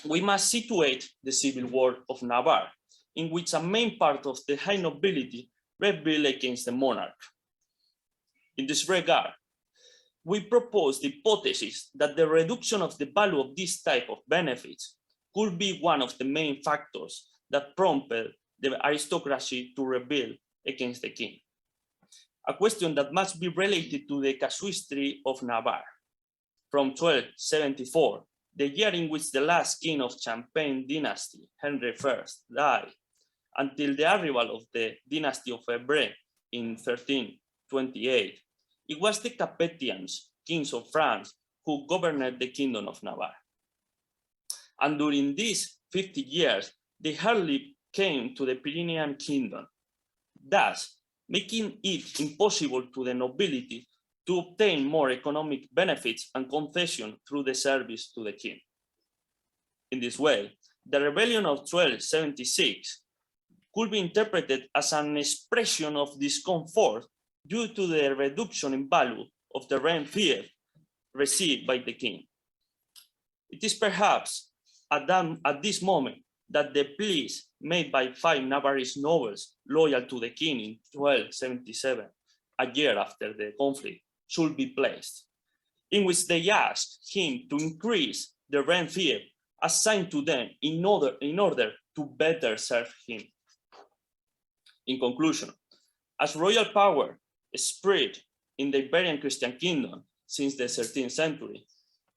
we must situate the Civil War of Navarre, in which a main part of the high nobility rebelled against the monarch. In this regard, we propose the hypothesis that the reduction of the value of this type of benefits could be one of the main factors that prompted the aristocracy to rebel against the king. A question that must be related to the casuistry of Navarre. From 1274, the year in which the last king of Champagne dynasty, Henry I, died, until the arrival of the dynasty of Iberia in 1328, it was the Capetians, kings of France, who governed the kingdom of Navarre. And during these 50 years, they hardly came to the Pyrenean kingdom, thus making it impossible to the nobility to obtain more economic benefits and concession through the service to the king. In this way, the rebellion of 1276 could be interpreted as an expression of discomfort due to the reduction in value of the rent fiat received by the king. It is perhaps at this moment that the pleas made by 5 Navarrese nobles loyal to the king in 1277, a year after the conflict, should be placed, in which they asked him to increase the rent fiat assigned to them in order to better serve him. In conclusion, as royal power spread in the Iberian Christian kingdom since the 13th century,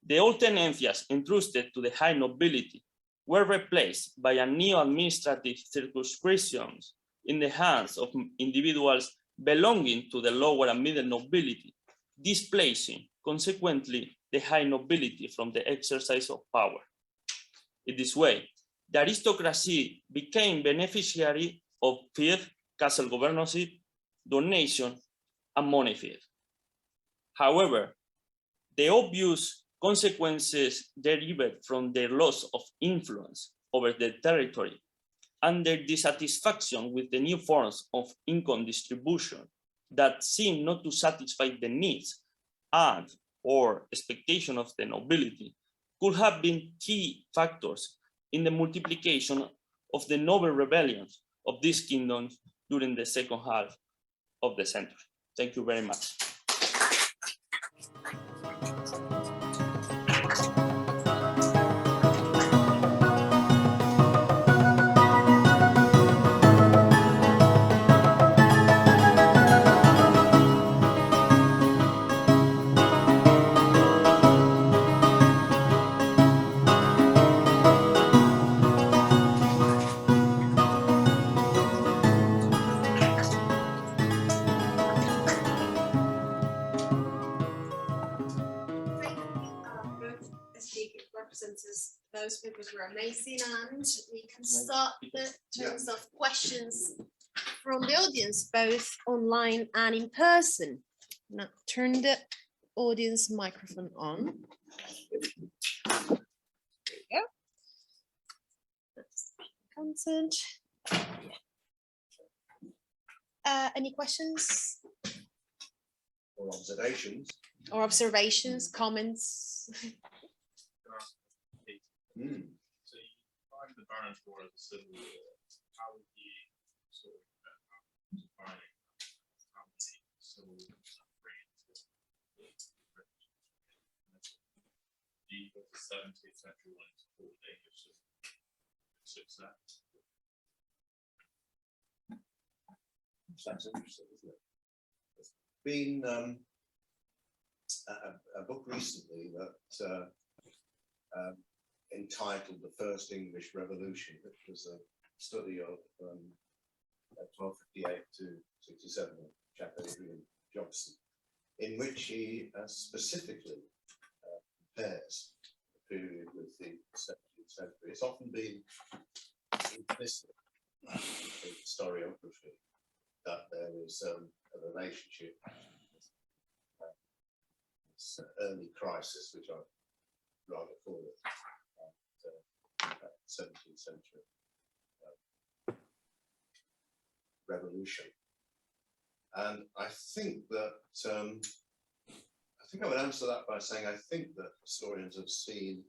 the old tenencias entrusted to the high nobility were replaced by a new administrative circumscriptions in the hands of individuals belonging to the lower and middle nobility, displacing consequently the high nobility from the exercise of power. In this way, the aristocracy became beneficiary of fiat, castle governorship, donation, and money fiat. However, the obvious consequences derived from their loss of influence over the territory and their dissatisfaction with the new forms of income distribution that seem not to satisfy the needs and or expectation of the nobility could have been key factors in the multiplication of the noble rebellions of these kingdoms during the second half of the century. Thank you very much. Those papers were amazing, and we can start the turns of questions from the audience, both online and in person. Now turn the audience microphone on. There you go. That's consent. Any questions? Or observations? Or observations, comments? So you find the Baron's War as a civil war. How would you sort of define how many civil reigns? Do you got the 17th century one to call English success? That's interesting, isn't it? There's been a book recently that entitled The First English Revolution, which was a study of 1258 to 67, chap Adrian Jobson, in which he specifically compares the period with the 17th century. It's often been implicit in historiography that there is a relationship with this early crisis, which I rather call it, 17th century revolution. And I think that I would answer that by saying I think that historians have seen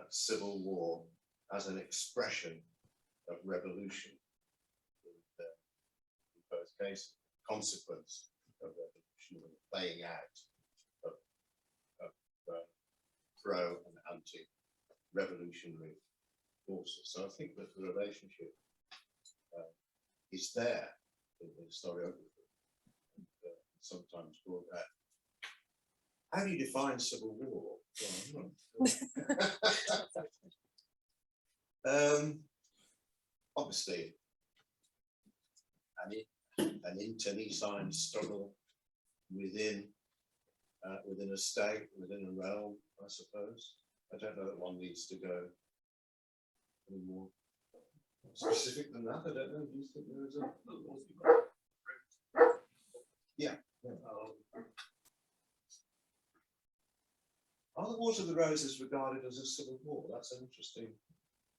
civil war as an expression of revolution in both cases, consequence of revolution and the playing out of pro and anti-revolutionary forces. So I think that the relationship is there in historiography, and sometimes brought out. How do you define civil war? Well, obviously, an internecine struggle within a state, within a realm, I suppose. I don't know that one needs to go any more specific than that. I don't know. Do you think there is a? Yeah. Are the Wars of the Roses regarded as a civil war? That's an interesting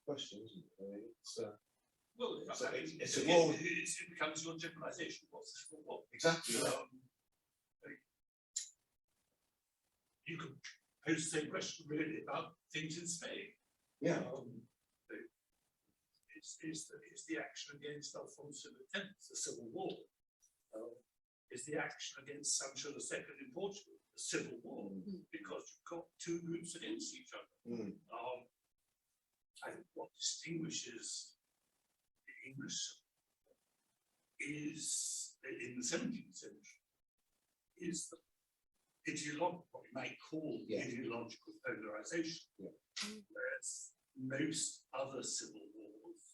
question, isn't it? I mean, it's a war. It becomes your generalization. What's the civil war? Exactly. You could pose the same question really about things in Spain. Yeah. Is the action against Alfonso X a civil war? Is the action against Sancho II in Portugal a civil war? Because you've got two groups against each other. I think what distinguishes the English is in the 17th century is the ideological, what we might call ideological polarization, whereas most other civil wars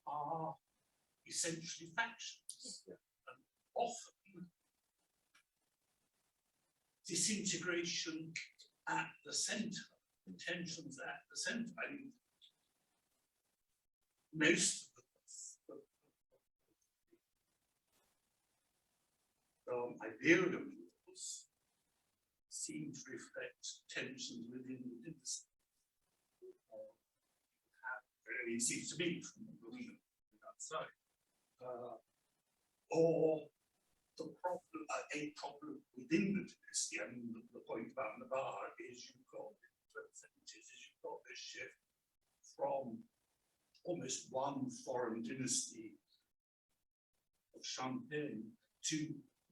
are essentially factions, and often disintegration at the center, tensions at the center. I mean, most of the Iberian wars seem to reflect tensions within the state. It seems to me from looking at that side. Or the problem, a problem within the dynasty. I mean, the point about Navarre is you've got this shift from almost one foreign dynasty of Champagne to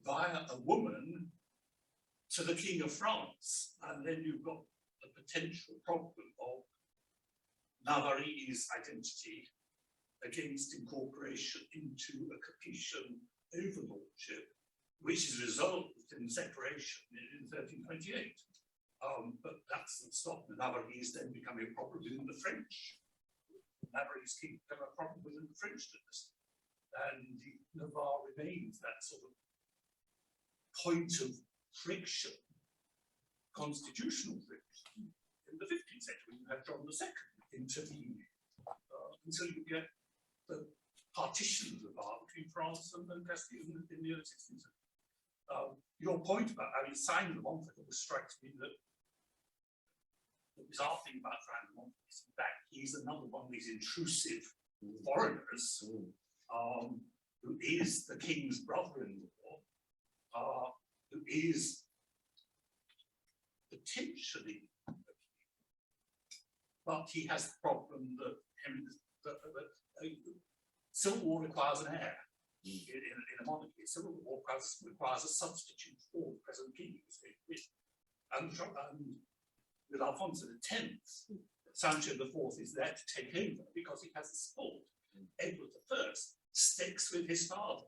via a woman to the King of France, and then you've got the potential problem of Navarre's identity against incorporation into a Capetian overlordship, which is resolved in separation in 1328. But that's the stop. Navarre's then becoming a problem within the French. Navarre's king become a problem within the French dynasty. And Navarre remains that sort of point of friction, constitutional friction. In the 15th century, you had John II intervening until you get the partition of the bar between France and Castile in the early 16th century. Your point about having signed the Montfort strikes me that the bizarre thing about Frank de Montfort is, in fact, he's another one of these intrusive foreigners who is the king's brother-in-law, who is potentially a king, but he has the problem that civil war requires an heir in a monarchy. Civil war requires a substitute for the present king. And with Alfonso X, Sancho IV is there to take over because he has the support. Edward I sticks with his father,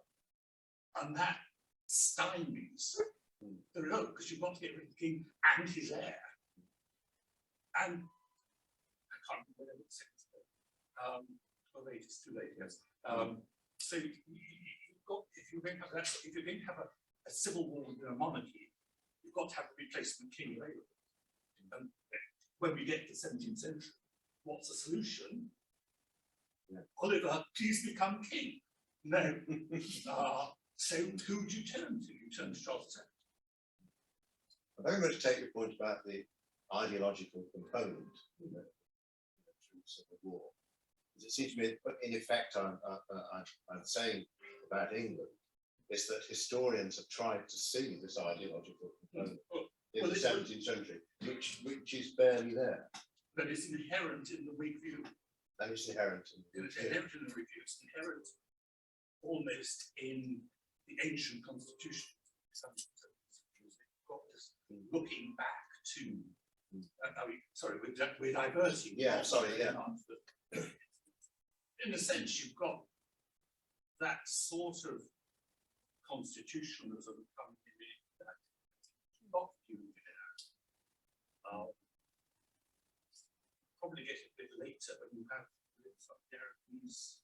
and that stymies the revolt because you've got to get rid of the king and his heir. And I can't remember what it was. Well, it's too late, yes. So you've got, if you're going to have a civil war within a monarchy, you've got to have a replacement king available. And when we get to the 17th century, what's the solution? Yeah. Oliver, please become king. No. So who do you turn to? You turn to Charles II. I very much take your point about the ideological component in the troops of the war. It seems to me, in effect, I'm saying about England is that historians have tried to see this ideological component in the 17th century, which is barely there. But it's inherent in the Whig view. And it's inherent in the It's inherent in the Whig view. It's inherent almost in the ancient constitution. Got this looking back to. Sorry, we're diverting. Yeah, sorry, yeah. In a sense, you've got that sort of constitutionalism coming in that not you probably get a bit later, but you have these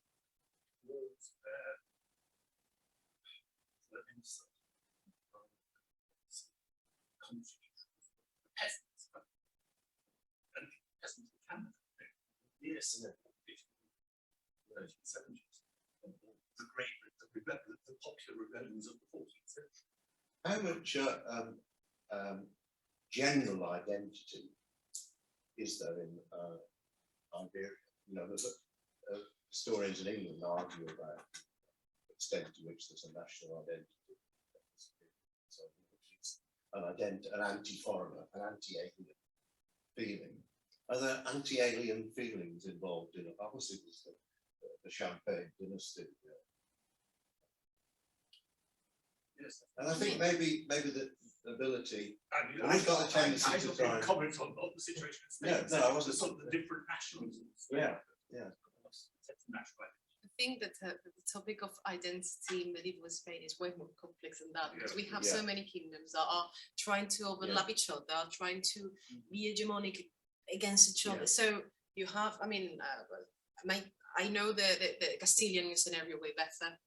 walls there. The peasants, and peasants of Canada, yes, 1370s, the popular rebellions of the 14th century. How much general identity is there in Iberia? You know, there's historians in England argue about the extent to which there's a national identity. So it's an anti-foreigner, an anti-alien feeling. Are there anti-alien feelings involved in it? Obviously, there's the Champagne dynasty. Yes, and I think maybe the ability. I've got a tendency to try and comment on the situation. No, I wasn't. Sort of the different nationalisms. Yeah. I think that the topic of identity in medieval Spain is way more complex than that, because we have so many kingdoms that are trying to overlap each other, are trying to be hegemonic against each other. So you have, I mean, I know the Castilian scenario way better.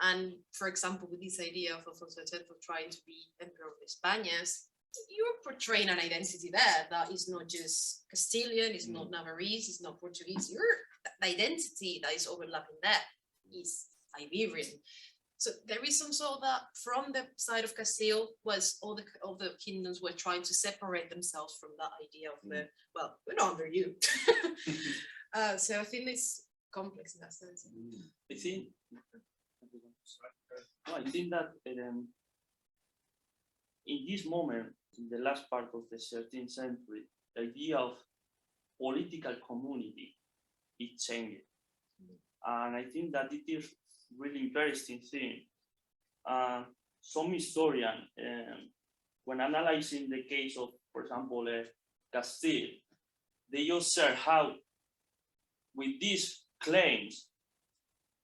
And for example, with this idea of Alfonso X trying to be Emperor of the Spaniards, you're portraying an identity there that is not just Castilian, it's not Navarrese, it's not Portuguese. The identity that is overlapping there is Iberian. So there is some sort of that from the side of Castile was all the kingdoms were trying to separate themselves from that idea of the, well, we're not under you. So I think it's complex in that sense. I think that in this moment, in the last part of the 13th century, the idea of political community is changing. And I think that it is really interesting thing. Some historian, when analyzing the case of, for example, Castile, they observe how with these claims,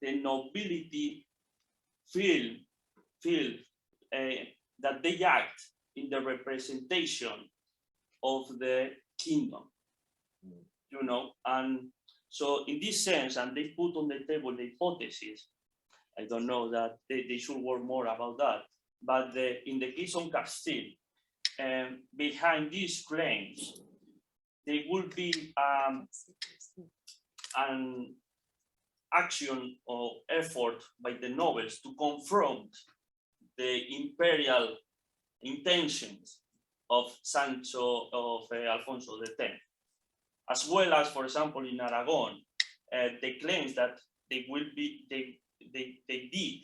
the nobility feel that they act in the representation of the kingdom, you know, and so in this sense, and they put on the table the hypothesis, I don't know that they should work more about that, but in the case of Castile, behind these claims, there will be an action or effort by the nobles to confront the imperial intentions of Alfonso X, as well as, for example, in Aragon, the claims that they did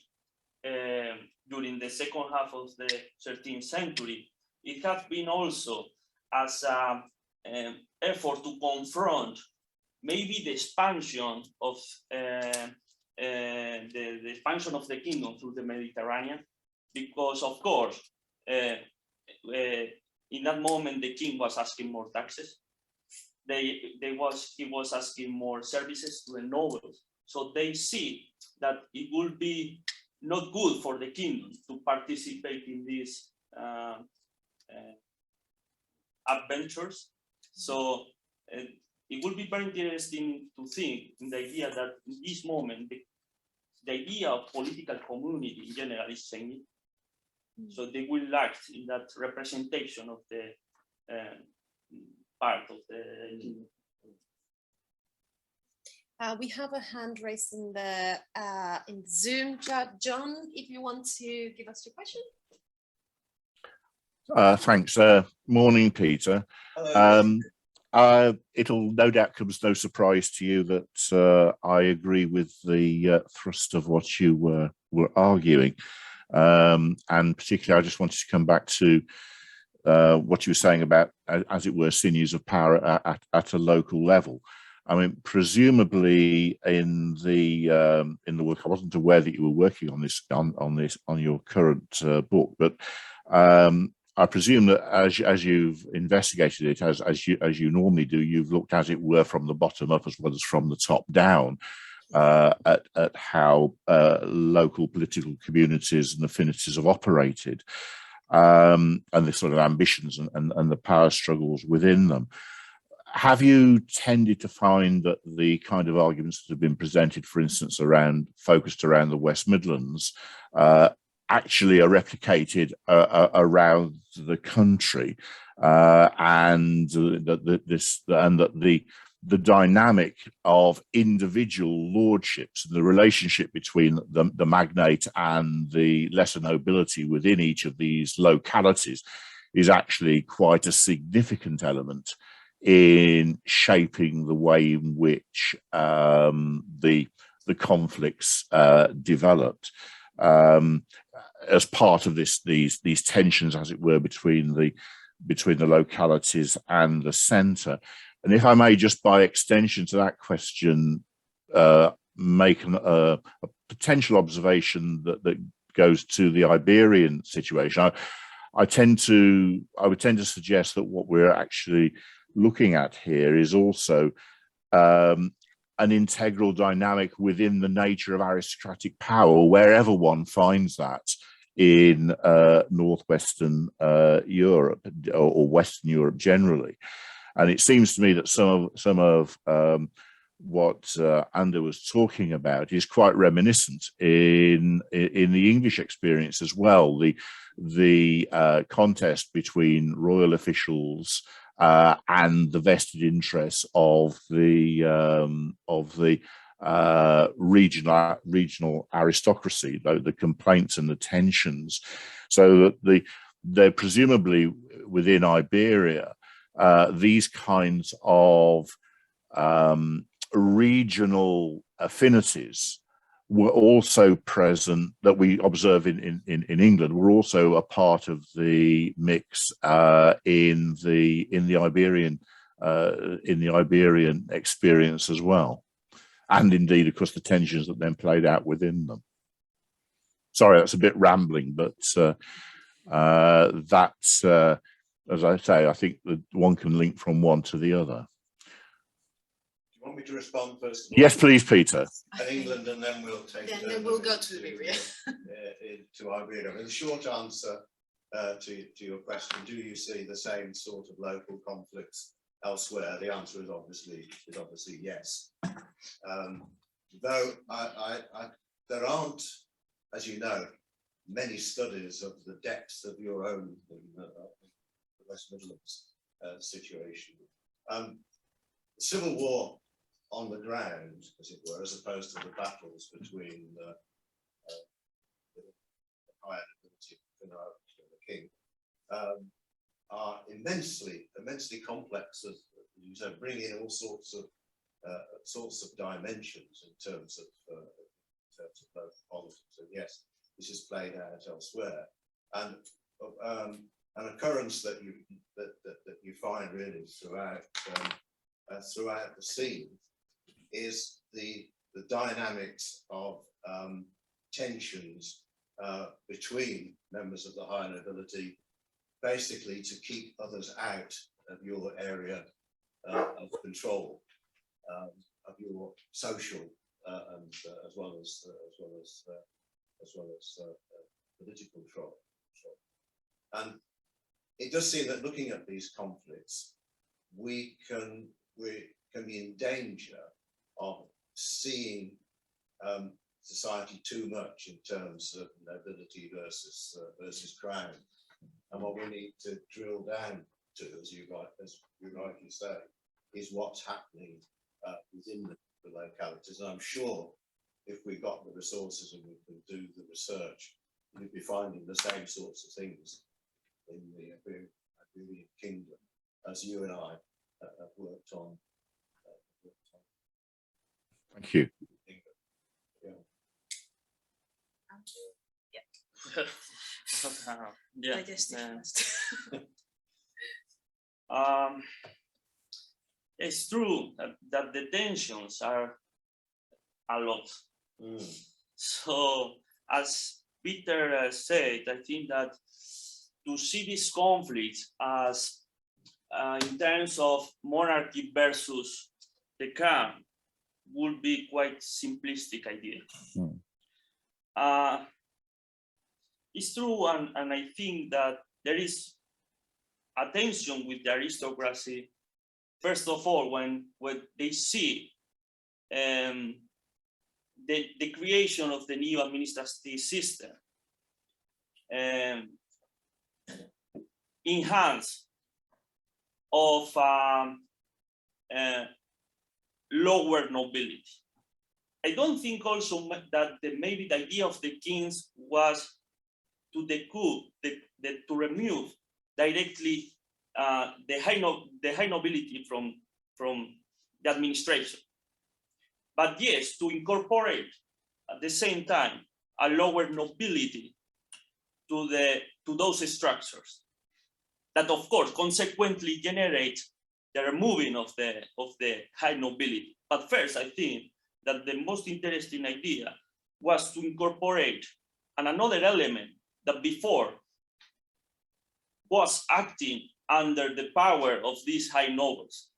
during the second half of the 13th century. It has been also as an effort to confront maybe the expansion of the expansion of the kingdom through the Mediterranean, because of course in that moment the king was asking more taxes. He was asking more services to the nobles. So they see that it would be not good for the kingdom to participate in these adventures. So it would be very interesting to think in the idea that in this moment, the idea of political community in general is changing. So they will lack in that representation of the part of the kingdom. We have a hand raised in Zoom. John, if you want to give us your question. Thanks. Morning, Peter. It'll no doubt come as no surprise to you that I agree with the thrust of what you were arguing. And particularly, I just wanted to come back to what you were saying about, as it were, sinews of power at a local level. I mean, presumably in the work, I wasn't aware that you were working on this on your current book, but I presume that as you've investigated it, as you normally do, you've looked, as it were, from the bottom up as well as from the top down at how local political communities and affinities have operated, and the sort of ambitions and the power struggles within them. Have you tended to find that the kind of arguments that have been presented, for instance, focused around the West Midlands, actually are replicated around the country, and that the dynamic of individual lordships, the relationship between the magnate and the lesser nobility within each of these localities is actually quite a significant element in shaping the way in which the conflicts developed, as part of these tensions, as it were, between the localities and the centre. And if I may, just by extension to that question, make a potential observation that goes to the Iberian situation. I would tend to suggest that what we're actually looking at here is also an integral dynamic within the nature of aristocratic power, wherever one finds that in northwestern Europe or Western Europe generally. And it seems to me that some of what Ander was talking about is quite reminiscent in the English experience as well. The contest between royal officials and the vested interests of the regional aristocracy, the complaints and the tensions. So that they're presumably within Iberia, these kinds of regional affinities were also present, that we observe in England, were also a part of the mix in the Iberian experience as well, and indeed, of course, the tensions that then played out within them. Sorry, that's a bit rambling, but that's as I say, I think that one can link from one to the other. Want me to respond first? Yes, please, Peter. And England, and then we'll take. Then we'll go to Iberia. To Iberia. I mean, the short answer to your question: do you see the same sort of local conflicts elsewhere? The answer is obviously yes. Though there aren't, as you know, many studies of the depths of your own West Midlands situation. The Civil War on the ground, as it were, as opposed to the battles between the higher nobility and the king, are immensely complex. As you said, bring in all sorts of dimensions in terms of both politics. And yes, this is played out elsewhere. And an occurrence that you find really throughout the scene is the dynamics of tensions between members of the higher nobility, basically to keep others out of your area of control, of your social and as well as political control. And it does seem that looking at these conflicts, we can be in danger of seeing society too much in terms of nobility versus crown. And what we need to drill down to, as you rightly say, is what's happening within the localities. And I'm sure if we got the resources and we can do the research, we'd be finding the same sorts of things in the Iberian Kingdom as you and I have worked on. Thank you. Yeah. Digestive first. It's true that the tensions are a lot. So, as Peter said, I think that to see this conflict as in terms of monarchy versus the crown would be quite simplistic idea. It's true, and I think that there is a tension with the aristocracy. First of all, when they see the creation of the new administrative system in hands of lower nobility. I don't think also that maybe the idea of the kings was to to remove directly the high nobility from the administration, but yes, to incorporate at the same time a lower nobility to those structures that, of course, consequently generate the removing of the high nobility. But first, I think that the most interesting idea was to incorporate another element that before was acting under the power of these high nobles.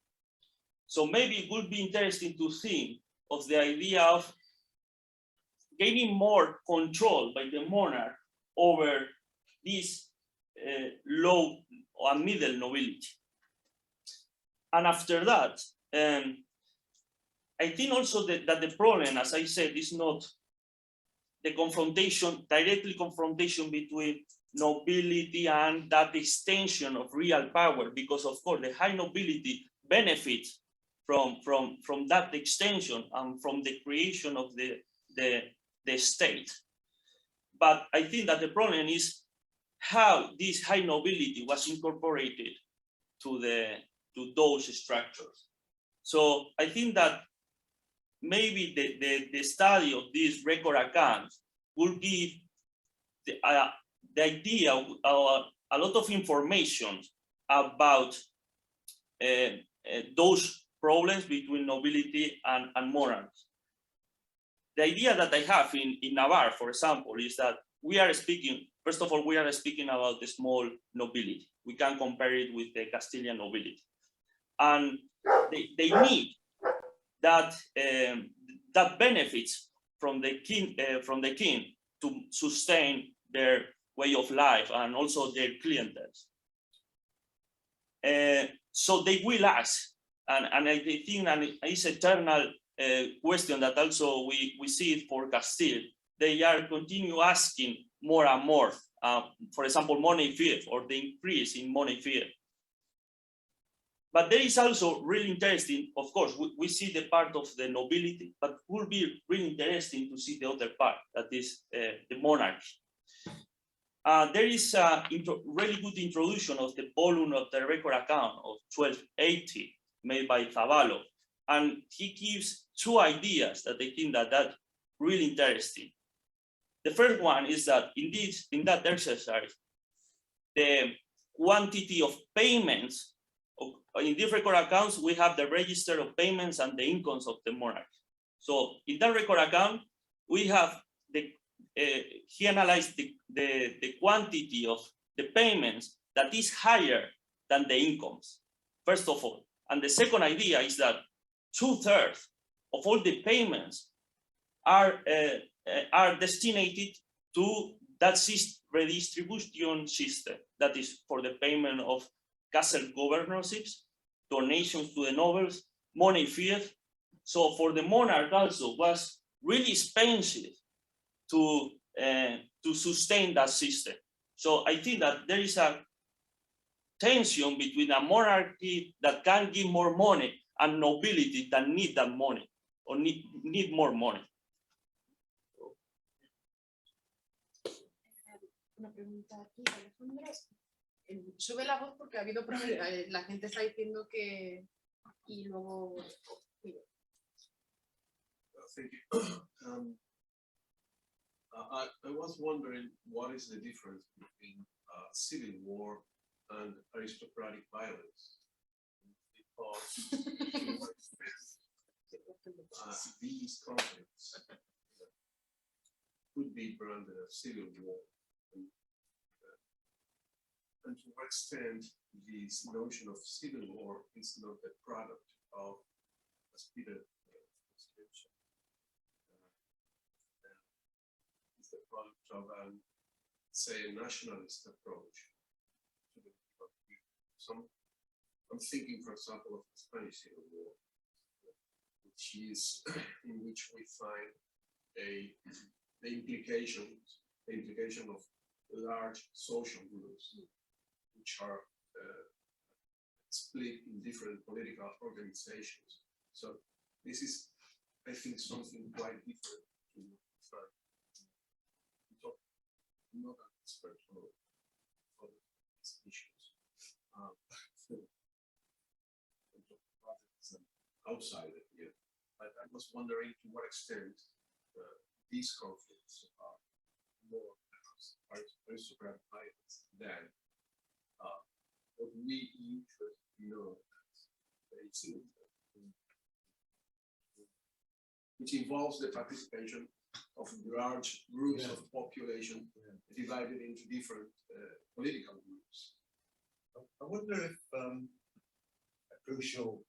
So maybe it would be interesting to think of the idea of gaining more control by the monarch over this low or middle nobility. And after that, I think also that the problem, as I said, is not the directly confrontation between nobility and that extension of real power, because of course the high nobility benefits from that extension and from the creation of the state. But I think that the problem is how this high nobility was incorporated to those structures. So I think that maybe the study of these record accounts will give the idea of a lot of information about those problems between nobility and monarchs. The idea that I have in Navarre, for example, is that we are speaking, first of all, we are speaking about the small nobility. We can compare it with the Castilian nobility. And they need that benefits from the king to sustain their way of life and also their clientele. So they will ask, and I think it's eternal question that also we see it for Castile. They are continue asking more and more, for example, money fiat or the increase in money fiat. But there is also really interesting, of course, we see the part of the nobility, but it will be really interesting to see the other part, that is the monarchy. There is a really good introduction of the volume of the record account of 1280 made by Zavallo, and he gives two ideas that I think that really interesting. The first one is that in that exercise, the quantity of payments in these record accounts, we have the register of payments and the incomes of the monarch. So in that record account, we have he analyzed the quantity of the payments that is higher than the incomes, first of all. And the second idea is that 2/3 of all the payments are destinated to that redistribution system, that is for the payment of castle governorships, donations to the nobles, money fiat. So for the monarch also was really expensive to sustain that system. So I think that there is a tension between a monarchy that can give more money and nobility that need that money or need more money. Una pregunta aquí, Alejandro. Sube la voz porque ha habido problemas. La gente está diciendo que. Y luego. Thank you. I was wondering what is the difference between civil war and aristocratic violence, because these conflicts could be branded as civil war, and to what extent this notion of civil war is not the product of, as Peter mentioned, is the product of say, a nationalist approach to the conflict. I'm thinking, for example, of the Spanish Civil War, which is in which we find the implication of large social groups, which are split in different political organizations. So this is, I think, something quite different to find. I'm not an expert on these issues. Outsider here, but I was wondering to what extent these conflicts are more aristocratic violence than what we usually know as which involves the participation of large groups of population divided into different political groups. I wonder if a crucial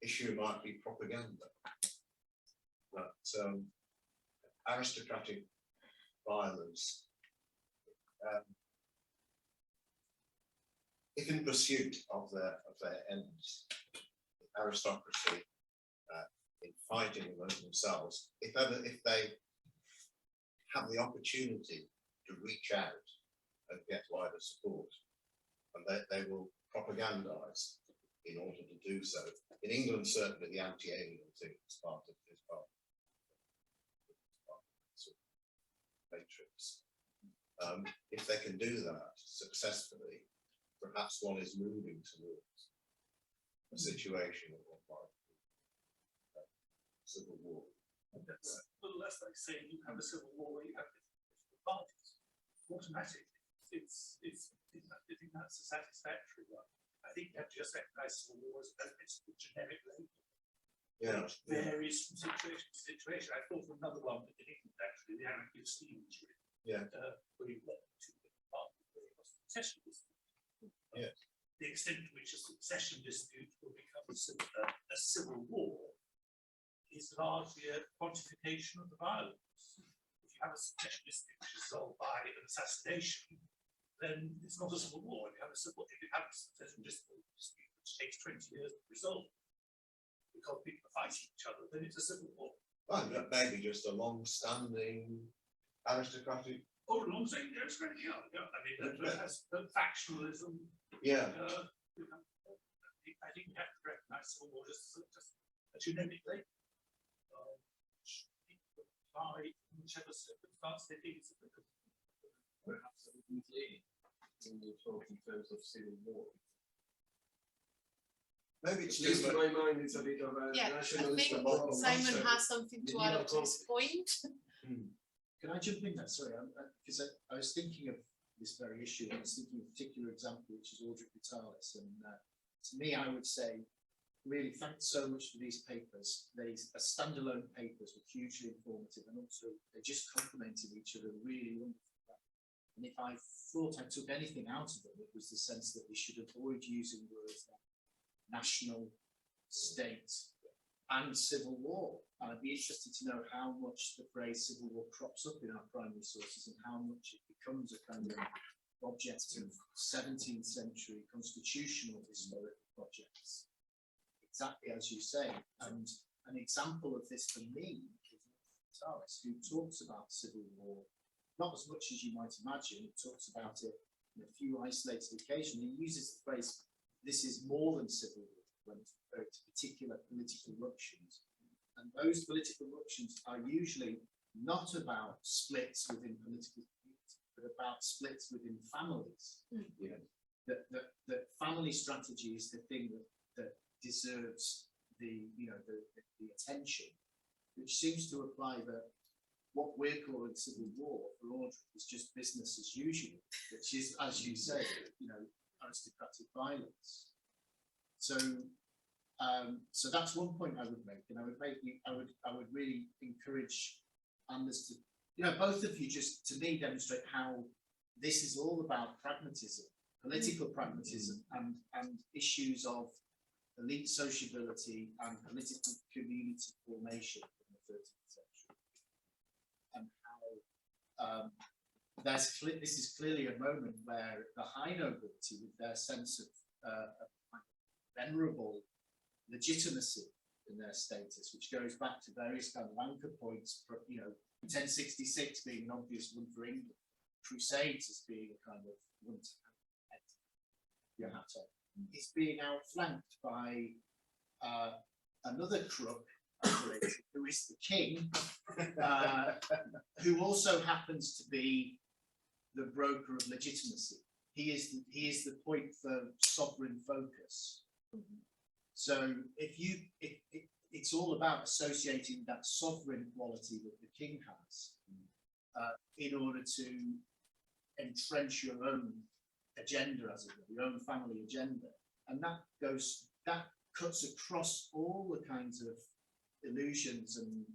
issue might be propaganda. That aristocratic violence, if in pursuit of their ends, aristocracy in fighting among themselves, if they have the opportunity to reach out and get wider support, and they will propagandize in order to do so. In England, certainly the anti-alien thing is part of this matrix. If they can do that successfully, perhaps one is moving towards a situation of what might be civil war. That's a little less like saying you have a civil war where you have different parties. Automatically, I think that's a satisfactory one. I think you have to just recognize civil war as a generic label. Yeah. Which varies from situation to situation. I thought of another one in England, actually, the anarchy of Stevens, Yeah. where you let two parties where it was a succession dispute. Yeah. The extent to which a succession dispute will become a civil war is largely a quantification of the violence. If you have a succession dispute which is resolved by an assassination, then it's not a civil war. If you have a succession dispute which takes 20 years to resolve because people are fighting each other, then it's a civil war. Well, maybe just a long-standing aristocratic. Oh, long saying there's already are. Yeah, I mean, that has factionalism. Yeah. I think we have to recognize civil war just a generic label. By whichever circumstance they think it's applicable. Perhaps when you talk in terms of civil war. Maybe it's At least just in my mind, it's a bit of a Yeah, I nationalist think approach. Simon has something to add to his point. Can I jump in there? Sorry, because I was thinking of this very issue. I was thinking of a particular example, which is Audrey Vitalis. And to me, I would say, really, thanks so much for these papers. These standalone papers were hugely informative, and also they just complemented each other really wonderfully. And if I thought I took anything out of them, it was the sense that we should avoid using words like national, state, and civil war. And I'd be interested to know how much the phrase civil war crops up in our primary sources and how much it becomes a kind of object of 17th century constitutional historical projects. Exactly as you say. And an example of this for me is Vitalis, who talks about civil war, not as much as you might imagine. He talks about it in a few isolated occasions. He uses the phrase, "This is more than civil war," when it's referring to particular political ruptions. And those political ruptions are usually not about splits within political communities, but about splits within families. You know, that family strategy is the thing that deserves the attention, which seems to apply that what we're calling civil war for Audrey is just business as usual, which is, as you say, aristocratic violence. So so that's one point I would make, and I would really encourage Anders to, both of you, just to me demonstrate how this is all about pragmatism, political pragmatism, and issues of elite sociability and political community formation in the 13th century, and how this is clearly a moment where the high nobility, with their sense of venerable legitimacy in their status, which goes back to various kind of anchor points, 1066 being an obvious one for England, Crusades as being a kind of one to have, is being outflanked by another crook, who is the king, who also happens to be the broker of legitimacy. He is the point for sovereign focus. So it's all about associating that sovereign quality that the king has in order to entrench your own agenda, as it were, your own family agenda, and that cuts across all the kinds of illusions and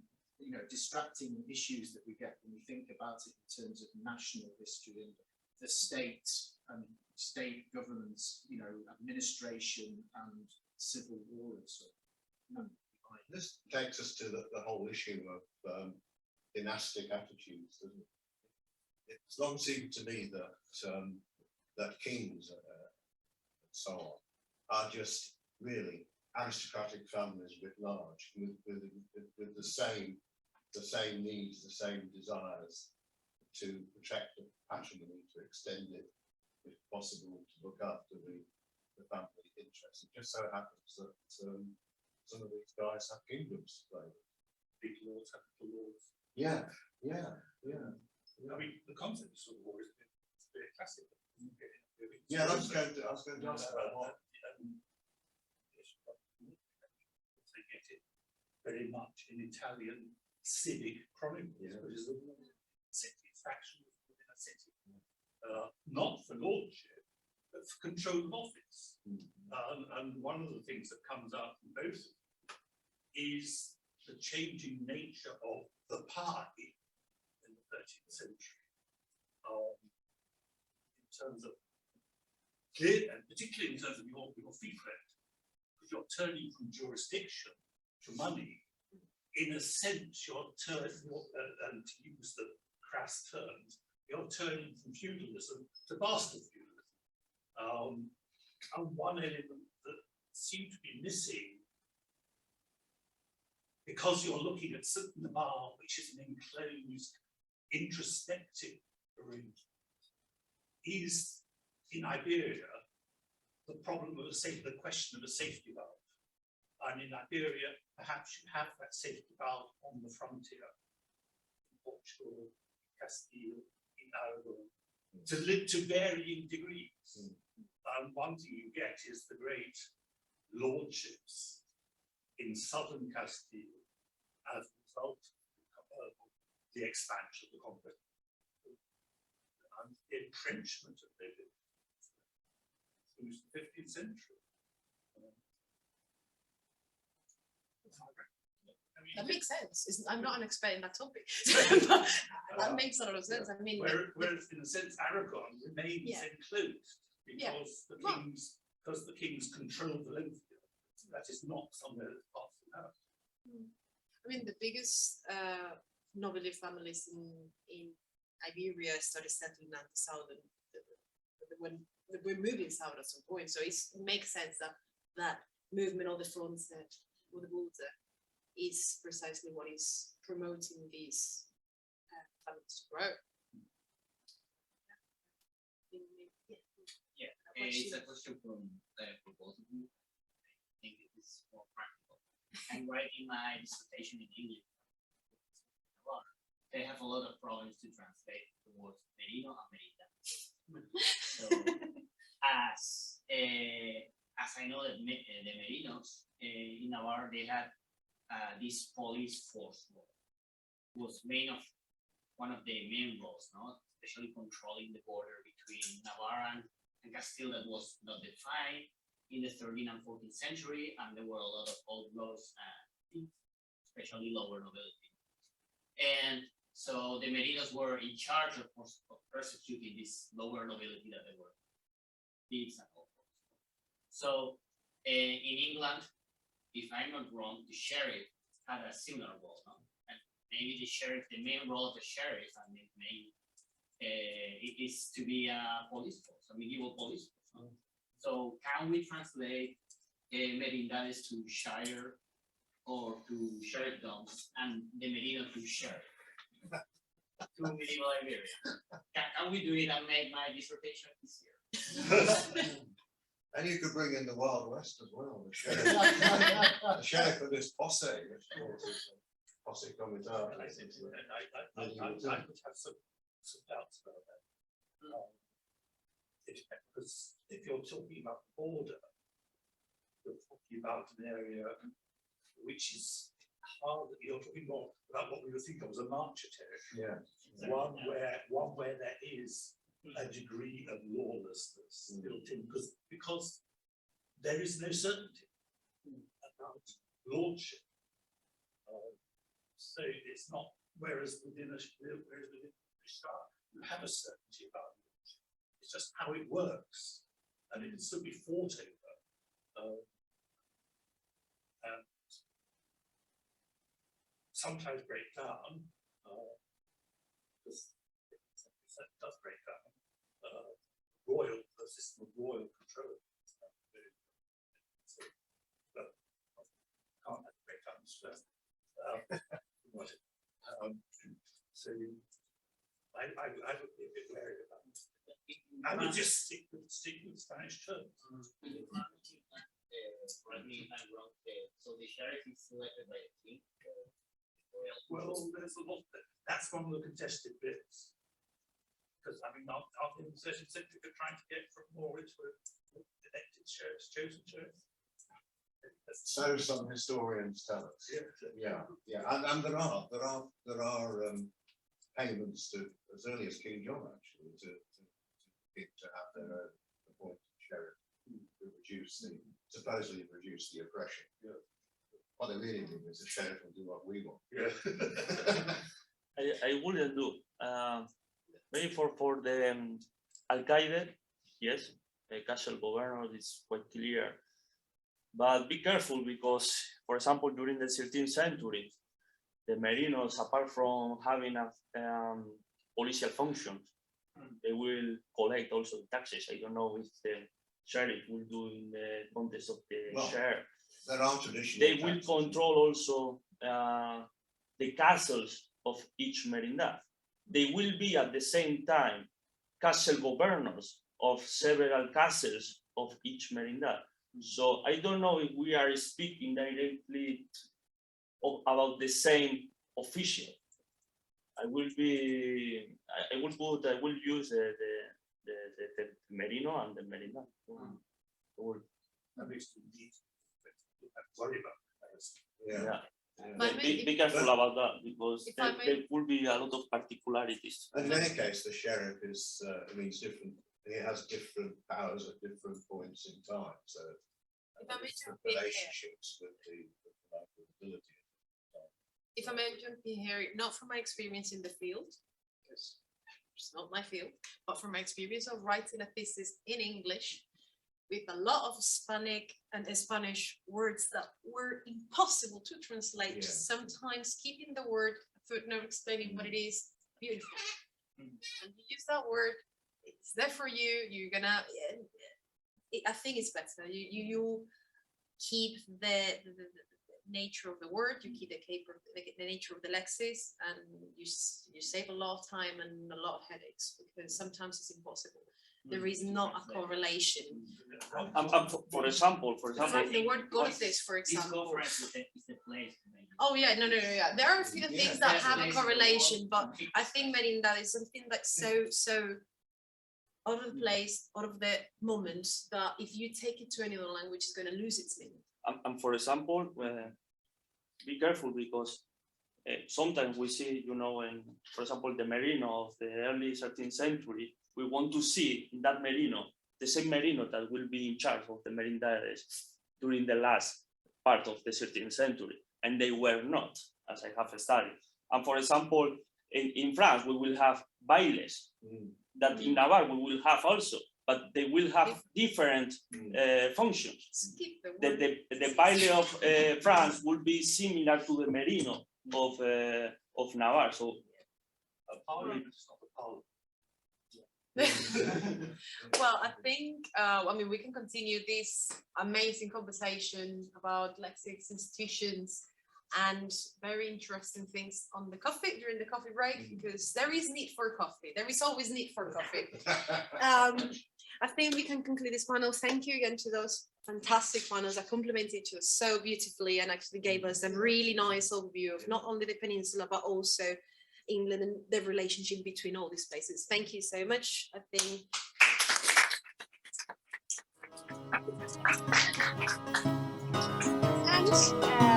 distracting issues that we get when we think about it in terms of national history and the state and state governance, administration and civil war and so on. This takes us to the whole issue of dynastic attitudes, doesn't it? It's long seemed to me that kings and so on are just really aristocratic families writ large, with the same needs, the same desires to protect the patrimony, to extend it, if possible, to look after the family interests. It just so happens that some of these guys have kingdoms to play with. Big lords have little lords. Yeah. I mean, the concept of civil war is very classic. Yeah, I was going to ask about what. They get it very much in Italian civic chronicles, which is a city faction within a city, not for lordship, but for control of office. And one of the things that comes out from both is the changing nature of the party in the 13th century, in terms of and particularly in terms of your fee rent, because you're turning from jurisdiction to money. In a sense, you're turning, and to use the crass terms, you're turning from feudalism to bastard feudalism. And one element that seemed to be missing, because you're looking at the bar, which is an enclosed, introspective arrangement, is in Iberia the problem of the question of a safety valve. And in Iberia, perhaps you have that safety valve on the frontier, in Portugal, Castile, in Aragon, to varying degrees. And one thing you get is the great lordships in southern Castile as a result of the expansion of the conquest and the entrenchment of their through the 15th century. That makes sense. I'm not an expert in that topic. That makes a lot of sense. I mean, whereas in a sense, Aragon remains enclosed because the kings control the length. That is not somewhere that's part of the house. I mean, the biggest nobility families in Iberia started settling at the southern, when we're moving south at some point. So it makes sense that that movement of the frontier or the border is precisely what is promoting these families to grow. Yeah, it's a question from both of you. I think it is more practical. I'm writing my dissertation in English. They have a lot of problems to translate the words merino and merita. So, as I know that the merinos in Navarre, they had this police force law, was one of the main roles, no? Especially controlling the border between Navarre and Castile that was not defined in the 13th and 14th century, and there were a lot of old laws, especially lower nobility. And so the merinos were in charge of persecuting this lower nobility that they were thieves and all. So in England, if I'm not wrong, the sheriff had a similar role, no? And maybe the main role of the sheriff, and the main it is to be a police force, a medieval police force. No? So can we translate merindades to shire or to sheriffdoms and the merino to sheriff? To medieval Iberia. Can we do it and make my dissertation easier? And you could bring in the Wild West as well, the sheriff of this posse, which of course is a posse comitatus. I would have some doubts about that. Because if you're talking about the border, you're talking about an area which is hard. You're talking more about what we would think of as a marcher territory. Yeah. One where there is a degree of lawlessness built in, because there is no certainty about lordship. So it's not, whereas within a shire, you have a certainty about it. It's just how it works, and it can still be fought over. And sometimes break down, because it does break down. The system of royal control. So, but can't have break down stress. So I would be a bit wary about it. I would just stick with Spanish terms. Correct me if I'm wrong. So the sheriff is selected by the king. Well, there's a lot. That's one of the contested bits. Because I mean, after the 13th century, they're trying to get from more into elected sheriffs, chosen sheriffs. So some historians tell us. Yeah. And there are payments to as early as King John actually to have their own appointed sheriff to supposedly reduce the oppression. Yeah. What they really do is the sheriff will do what we want. Yeah. I wouldn't do. Maybe for the alcaide, yes, the castle governor is quite clear. But be careful because, for example, during the 13th century, the merinos, apart from having a policial function, they will collect also taxes. I don't know if the sheriff will do in the context of the sheriff. There are traditional They will control also the castles of each merindad. They will be at the same time castle governors of several castles of each merindad. So I don't know if we are speaking directly about the same official. I will use the merino and the merindad. At least indeed, worry about that. Be careful about that because there will be a lot of particularities. And in any case, the sheriff is means different. He has different powers at different points in time. So different relationships with the nobility. If I may jump in here, not from my experience in the field, because it's not my field, but from my experience of writing a thesis in English with a lot of Hispanic and Spanish words that were impossible to translate. Yeah. Sometimes keeping the word footnote explaining what it is, beautiful. And you use that word, it's there for you. You're gonna. I think it's better. You keep nature of the word, you keep the nature of the lexis, and you save a lot of time and a lot of headaches, because sometimes it's impossible. There is not a correlation. For example, The word Goddess, for This example. conference is the place to make it. Oh yeah, no. There are a few things that have a correlation, but I think Merinda is something that's so out of the place, out of the moment, that if you take it to any other language, it's going to lose its meaning. and for example, be careful, because sometimes we see, for example, the merino of the early 13th century, we want to see in that merino the same merino that will be in charge of the merindades during the last part of the 13th century, and they were not, as I have studied. And for example, in France, we will have bailes that in Navarre we will have also, but they will have different functions. The baile of France will be similar to the merino of Navarre. So Well, I think, we can continue this amazing conversation about lexics, institutions, and very interesting things on the coffee during the coffee break, because there is need for coffee. There is always need for coffee. I think we can conclude this panel. Thank you again to those fantastic panels that complemented each other so beautifully and actually gave us a really nice overview of not only the peninsula, but also England and the relationship between all these places. Thank you so much. I think. Thanks.